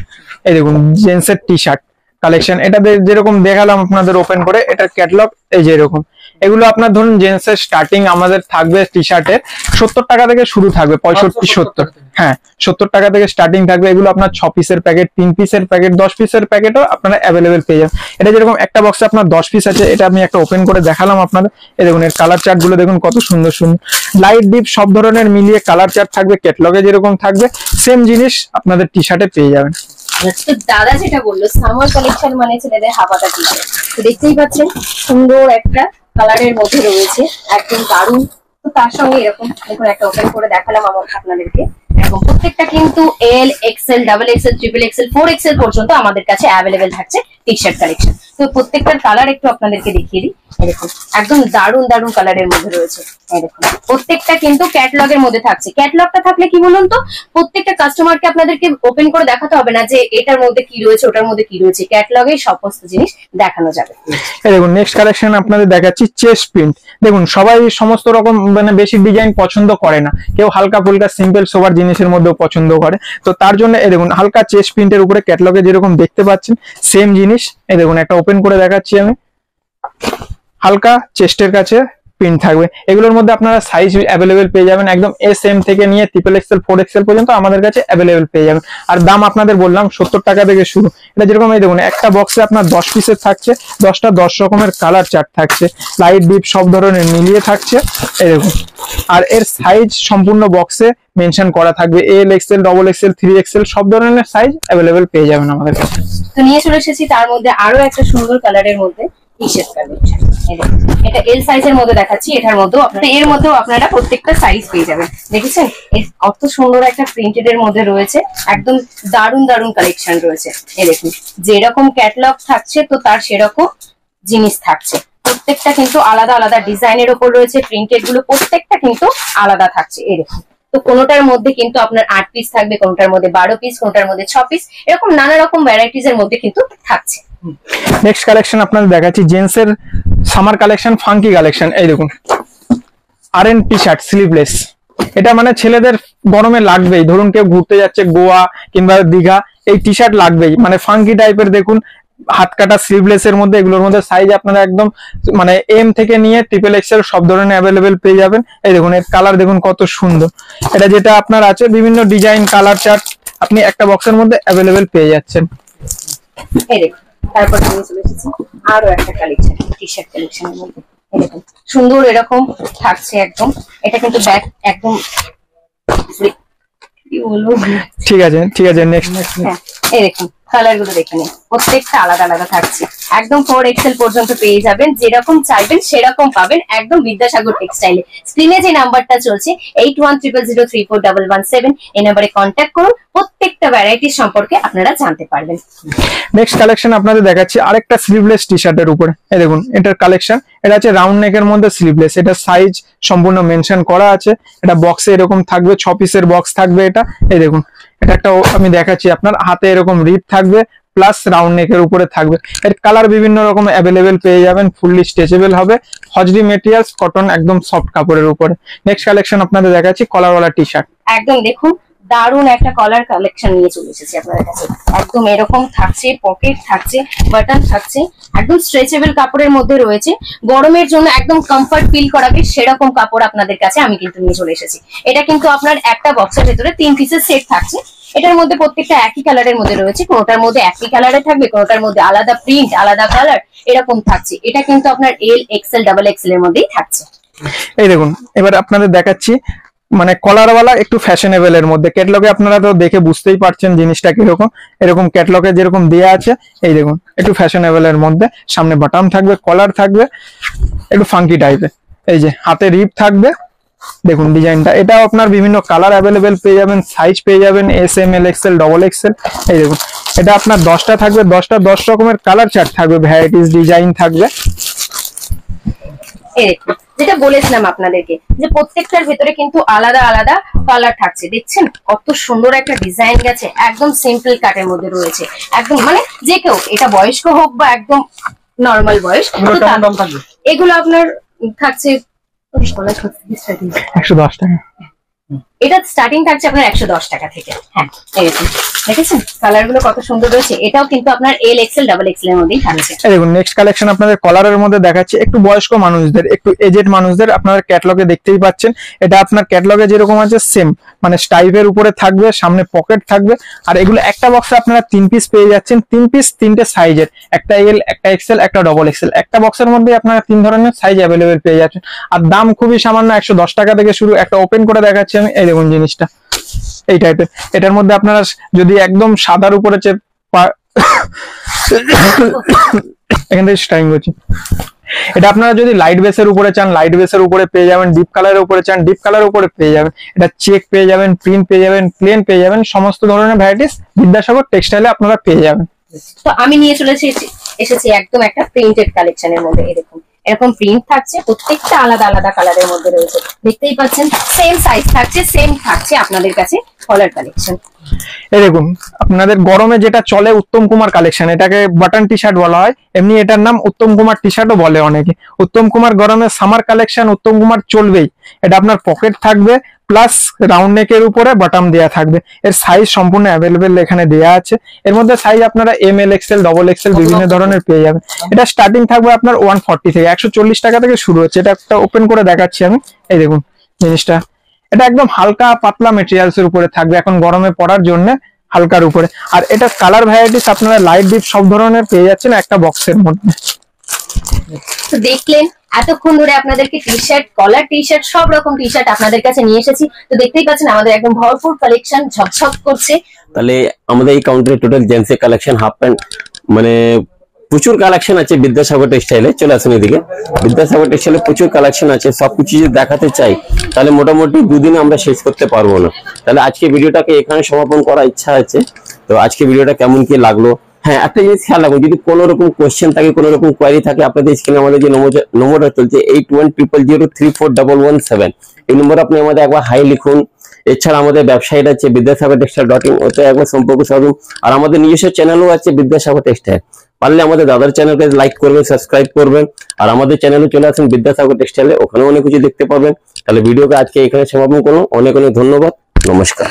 এই দেখুন জেন্টসের টি শার্ট কালেকশন, এটা যেরকম দেখালাম আপনাদের ওপেন করে, এটার ক্যাটালগ এই যে এরকম। এগুলো আপনার ধরুন জেন্টসের স্টার্টিং আমাদের থাকবে টি শার্টের 70 টাকা থেকে শুরু থাকবে, 65-70, হ্যাঁ 70 টাকা থেকে স্টার্টিং থাকবে। এগুলো আপনার 6 পিসের প্যাকেট, 3 পিসের প্যাকেট, 10 পিসের প্যাকেটও আপনারা অ্যাভেলেবেল পেয়ে যাবেন। এটা যেরকম একটা বক্সে আপনার 10 পিস আছে, এটা আমি একটা ওপেন করে দেখালাম আপনাদের। এই দেখুন এর কালার চার্ট গুলো দেখুন কত সুন্দর সুন্দর, লাইট ডিপ সব ধরনের মিলিয়ে কালার চার্ট থাকবে। ক্যাটালগে যেরকম থাকবে সেম জিনিস আপনাদের টি শার্টে পেয়ে যাবেন। তো দাদা যেটা বললো সামার কালেকশন মানে ছেলেদের হাফাতা টি শার্ট, তো দেখতেই পাচ্ছেন সুন্দর একটা কালারের মধ্যে রয়েছে, একদম দারুণ। তো তার সঙ্গে এরকম দেখুন একটা ওপেন করে দেখালাম আপনাদেরকে। এরকম প্রত্যেকটা কিন্তু L, XL, double XL, triple XL, 4XL পর্যন্ত আমাদের কাছে অ্যাভেলেবেল থাকছে টি শার্ট কালেকশন। তো প্রত্যেকটার কালার একটু আপনাদেরকে দেখিয়ে দিই। দেখুন একদম দারুণ দারুণ কালারের মধ্যে রয়েছে। দেখুন প্রত্যেকটা কিন্তু ক্যাটালগের মধ্যে থাকছে। ক্যাটালগটা থাকলে কি বলুন তো, প্রত্যেকটা কাস্টমারকে আপনাদেরকে ওপেন করে দেখাতে হবে না যে এটার মধ্যে কি রয়েছে ওটার মধ্যে কি রয়েছে, ক্যাটালগে সমস্ত জিনিস দেখানো যাবে। এই দেখুন নেক্সট কালেকশন আপনাদের দেখাচ্ছি চেস্ট প্রিন্ট। দেখুন সবাই সমস্ত রকম মানে বেশি ডিজাইন পছন্দ করে না, কেউ হালকা ফুলকা সিম্পল সোবার জিনিসের মধ্যেও পছন্দ করে। তো তার জন্য এই দেখুন হালকা চেস্ট প্রিন্টের উপরে ক্যাটালগে যেরকম দেখতে পাচ্ছেন সেম জিনিস। এই দেখুন একটা ওপেন করে দেখাচ্ছি আমি, হালকা চেস্টের কাছে প্রিন্ট থাকবে। এগুলোর মধ্যে আপনারা সাইজ অ্যাভেলেবেল পেয়ে যাবেন, একদম SM থেকে নিয়ে XXL 4XL পর্যন্ত আমাদের কাছে অ্যাভেলেবেল পেয়ে যাবেন। আর দাম আপনাদের বললাম 70 টাকা থেকে শুরু। এটা যেরকম এই দেখুন একটা বক্সে আপনার 10 পিসের থাকছে, 10টা 10 রকমের কালার চার্ট থাকছে, লাইট ডিপ সব ধরনের মিলিয়ে থাকছে। এই দেখুন আর এর সাইজ সম্পূর্ণ বক্সে মেনশন করা থাকবে, এল, এক্সেল, ডবল এক্সেল, 3XL সব ধরনের সাইজ অ্যাভেলেবেল পেয়ে যাবেন আমাদের কাছে। তো নিয়ে চলে এসেছি তার মধ্যে আরো একটা সুন্দর কালারের মধ্যে টি শার্ট কালেকশন। এটা এল সাইজের মধ্যে দেখাচ্ছি, এটার মধ্যেও আপনারা এর মধ্যেও আপনারা প্রত্যেকটা সাইজ পেয়ে যাবেন। দেখেছেন কত সুন্দর একটা প্রিন্টেড এর মধ্যে রয়েছে, একদম দারুণ দারুণ কালেকশন রয়েছে। এই দেখুন যেরকম ক্যাটালগ থাকছে তো তার সেরকম জিনিস থাকছে। প্রত্যেকটা কিন্তু আলাদা আলাদা ডিজাইনের উপর রয়েছে, প্রিন্টেড গুলো প্রত্যেকটা কিন্তু আলাদা থাকছে। এই দেখুন তো কোনোটার মধ্যে কিন্তু আপনার 8 পিস থাকবে, কোনোটার মধ্যে 12 পিস, কোনোটার মধ্যে 6 পিস, এরকম নানা রকম ভ্যারাইটিস এর মধ্যে কিন্তু থাকছে। নেক্সট কালেকশন আপনাদের দেখাচ্ছি জেন্টস এর সামার কালেকশন, ফাঙ্কি কালেকশন। এই দেখুন RN টি শার্ট স্লিভলেস, এটা মানে ছেলেদের গরমে লাগবেই। ধরুন কেউ ঘুরতে যাচ্ছে গোয়া কিংবা দীঘা, এই টি শার্ট লাগবেই, মানে ফাঙ্কি টাইপের। দেখুন হাত কাটা স্লিভলেস এর মধ্যে, এগুলোর মধ্যে সাইজ আপনারা একদম মানে M থেকে নিয়ে XXL সব ধরনের অ্যাভেলেবেল পেয়ে যাবেন। এই দেখুন এর কালার দেখুন কত সুন্দর। এটা যেটা আপনার আছে বিভিন্ন ডিজাইন কালার চার্ট আপনি একটা বক্সের মধ্যে অ্যাভেলেবেল পেয়ে যাচ্ছেন। এই দেখুন তারপর আমি চলে এসেছি আরো একটা কালেকশন টি শার্ট কালেকশনের মধ্যে। এই দেখুন সুন্দর এরকম থাকছে একদম। এটা কিন্তু ব্যাক একদম কি বলবো, ঠিক আছে ঠিক আছে নেক্সট। হ্যাঁ এই দেখুন কালার গুলো দেখে নিন, প্রত্যেকটা আলাদা আলাদা থাকছে। একদম 4XL পর্যন্ত পেয়ে যাবেন, যেরকম চাইবেন সেরকম পাবেন একদম বিদ্যাসাগর টেক্সটাইলে। স্ক্রিনে যে নাম্বারটা চলছে 8100034117, এই নাম্বারে কন্ট্যাক্ট করুন, প্রত্যেকটা ভ্যারাইটির সম্পর্কে আপনারা জানতে পারবেন। নেক্সট কালেকশন আপনাদের দেখাচ্ছি আরেকটা স্লিভলেস টি শার্টের উপরে। এই দেখুন এটার কালেকশন, এটা আছে রাউন্ড নেকের মধ্যে স্লিভলেস। এটা সাইজ সম্পূর্ণ মেনশন করা আছে। এটা বক্সে এরকম থাকবে, 6 পিসের বক্স থাকবে এটা। এই দেখুন এটা একটা আমি দেখাচ্ছি, আপনার হাতে এরকম রিপ থাকবে প্লাস রাউন্ড নেকের উপরে থাকবে। এর কালার বিভিন্ন রকম অ্যাভেলেবেল পেয়ে যাবেন, ফুললি স্ট্রেচেবল হবে, হজরি মেটেরিয়ালস, কটন, একদম সফট কাপড়ের উপরে। নেক্সট কালেকশন আপনাদের দেখাচ্ছি কলারওয়ালা টি শার্ট। একদম দেখুন দারুন একটা কলার কালেকশন নিয়ে চলে এসেছি আপনাদের কাছে। একদম এরকম থাকছে, পকেট থাকছে, বাটন থাকছে, একদম স্ট্রেচেবল কাপড়ের মধ্যে রয়েছে। গরমের জন্য একদম কমফর্ট ফিল করাবে সেরকম কাপড় আপনাদের কাছে আমি কিন্তু নিয়ে চলে এসেছি। এটা কিন্তু আপনার একটা বক্সের ভেতরে 3 পিসের সেট থাকছে। এটার মধ্যে প্রত্যেকটা একই কালারের মধ্যে রয়েছে, কোনোটার মধ্যে একই কালারে থাকবে, কোনোটার মধ্যে আলাদা প্রিন্ট, আলাদা কালার, এরকম থাকছে। এটা কিন্তু আপনার এল, এক্সেল, ডাবল এক্সেল এর মধ্যেই থাকছে। এই দেখুন এবার আপনাদের দেখাচ্ছি মানে কলারওয়ালা একটু ফ্যাশনেবল এর মধ্যে। ক্যাটলগে আপনারা তো দেখে বুঝতেই পারছেন জিনিসটা কিরকম। এরকম ক্যাটলগে যেরকম দেয়া আছে, এই দেখুন একটু ফ্যাশনেবল এর মধ্যে। সামনে বাটাম থাকবে, কলার থাকবে একটু ফাঙ্কি টাইপের। এই যে হাতে রিপ থাকবে, দেখুন ডিজাইনটা। এটাও আপনার বিভিন্ন কালার অ্যাভেলেবেল পেয়ে যাবেন, সাইজ পেয়ে যাবেন এস, এম, এল, এক্সেল, ডবল এক্সেল। এই দেখুন এটা আপনার 10টা থাকবে, 10 রকমের কালার চার্ট থাকবে, ভ্যারাইটিস ডিজাইন থাকবে। যেটা বলেছিলাম আপনাদেরকে যে প্রত্যেকটার ভেতরে কিন্তু আলাদা আলাদা কালার থাকছে। দেখছেন কত সুন্দর একটা ডিজাইন গেছে, একদম সিম্পল কাটের মধ্যে রয়েছে। একদম মানে যে কেউ, এটা বয়স্ক হোক বা একদম নর্মাল বয়স, এগুলো আপনার থাকছে 110 টাকা। এটা স্টার্টিং থাকছে আপনার 110 টাকা থেকে। হ্যাঁ এরকম দেখেছেন কালার গুলো কত সুন্দর রয়েছে। এটাও কিন্তু আপনার এল, এক্সেল, ডাবল এক্সেল এর মধ্যেই থাকছে। এই দেখুন নেক্সট কালেকশন আপনাদের কলারের মধ্যে দেখাচ্ছি, একটু বয়স্ক মানুষদের, একটু এজেড মানুষদের। আপনারা ক্যাটলগে দেখতেই পাচ্ছেন, এটা আপনার ক্যাটলগে যেরকম আছে সেম মানে স্টাইপের উপরে থাকবে, সামনে পকেট থাকবে। আর এগুলো একটা বক্সে আপনারা 3 পিস পেয়ে যাচ্ছেন, 3 পিস 3টে সাইজের, একটা এল, একটা এক্সেল, একটা ডবল এক্সেল। একটা বক্সের মধ্যে আপনারা 3 ধরনের সাইজ অ্যাভেলেবেল পেয়ে যাচ্ছেন। আর দাম খুবই সামান্য, 110 টাকা থেকে শুরু। একটা ওপেন করে দেখাচ্ছি আমি, এই দেখুন জিনিসটা এই টাইপের। এটার মধ্যে আপনারা যদি একদম সাদার উপরে এখান থেকে স্টাইং করছি, এটা আপনারা যদি লাইট বেসের উপরে চান, লাইট বেসের উপরে পেয়ে যাবেন। ডিপ কালারের উপরে চান, ডিপ কালারের উপরে পেয়ে যাবেন। এটা চেক পেয়ে যাবেন, প্রিন্ট পেয়ে যাবেন, প্লেন পেয়ে যাবেন, সমস্ত ধরনের ভ্যারাইটিস বিদ্যাসাগর টেক্সটাইলে আপনারা পেয়ে যাবেন। তো আমি নিয়ে চলে এসেছি একদম একটা প্রিন্টেড কালেকশনের মধ্যে। এরকম প্রিন্ট থাকছে, প্রত্যেকটা আলাদা আলাদা কালারের মধ্যে রয়েছে। দেখতেই পাচ্ছেন সেম সাইজ থাকছে, সেম থাকছে আপনাদের কাছে কলার কালেকশন। এই দেখুন আপনাদের গরমে যেটা চলে উত্তম কুমার কালেকশন, এটাকে বাটন টি শার্ট বলা হয়, এমনি এটার নাম উত্তম কুমার টি শার্টও বলে অনেকে। উত্তম কুমার গরমে সামার কালেকশন, উত্তম কুমার চলবেই। এটা আপনার পকেট থাকবে প্লাস রাউন্ড নেকের উপরে বাটাম দেয়া থাকবে। এর সাইজ সম্পূর্ণ অ্যাভেলেবেল এখানে দেয়া আছে। এর মধ্যে সাইজ আপনারা এম, এল, এক্সেল, ডবল এক্সেল বিভিন্ন ধরনের পেয়ে যাবেন। এটা স্টার্টিং থাকবে আপনার 140 থেকে 140 টাকা থেকে শুরু হচ্ছে। এটা একটা ওপেন করে দেখাচ্ছি আমি, এই দেখুন জিনিসটা। এটা একদম হালকা পাতলা মেটেরিয়ালস এর উপরে থাকবে, এখন গরমে পড়ার জন্য হালকার উপরে। আর এটা কালার ভ্যারাইটিস আপনারা লাইট ডিপ সব ধরনের পেয়ে যাচ্ছেন একটা বক্সের মধ্যে। দেখলেন এতক্ষণ ধরে আপনাদেরকে টি শার্ট, কলার টি শার্ট, সব রকম টি শার্ট আপনাদের কাছে নিয়ে এসেছি। তো দেখতেই পাচ্ছেন আমাদের একদম ভরপুর কালেকশন ঝকঝক করছে। তাহলে আমাদের এই কাউন্টারে টোটাল জেন্টসের কালেকশন, হাফ প্যান্ট, মানে প্রচুর কালেকশন আছে বিদ্যাসাগর টেক্সটাইলে। চলে আসুন এদিকে, বিদ্যাসাগর টেক্সটাইলে প্রচুর কালেকশন আছে। সবকিছু যদি দেখাতে চাই তাহলে মোটামুটি 2 দিনে আমরা শেষ করতে পারবো না। তাহলে আজকে ভিডিওটাকে এখানে সমাপন করার ইচ্ছা আছে। তো আজকে ভিডিওটা কেমন কি লাগলো, হ্যাঁ একটা জিনিস খেয়াল রাখুন, যদি কোনো রকম কোয়েশ্চেন থাকে, কোনো রকম কোয়ারি থাকে, আপনাদের স্ক্রিনে আমাদের যে নম্বরটা চলছে 8100034117, এই নম্বরে আপনি আমাদের একবার হাই লিখুন। এছাড়া আমাদের ওয়েবসাইট আছে vidyasagartextile.in, ওতে একবার সম্পর্ক সাধুন। আর আমাদের নিজস্ব চ্যানেলও আছে বিদ্যাসাগর টেক্সটাইল। পারলে আমাদের দাদার চ্যানেলকে লাইক করবেন, সাবস্ক্রাইব করবেন। আর আমাদের চ্যানেলে চলে আসুন বিদ্যাসাগর টেক্সটাইলে, ওখানে অনেক কিছু দেখতে পাবেন। তাহলে ভিডিওকে আজকে এখানে সমাপন করুন। অনেক অনেক ধন্যবাদ, নমস্কার।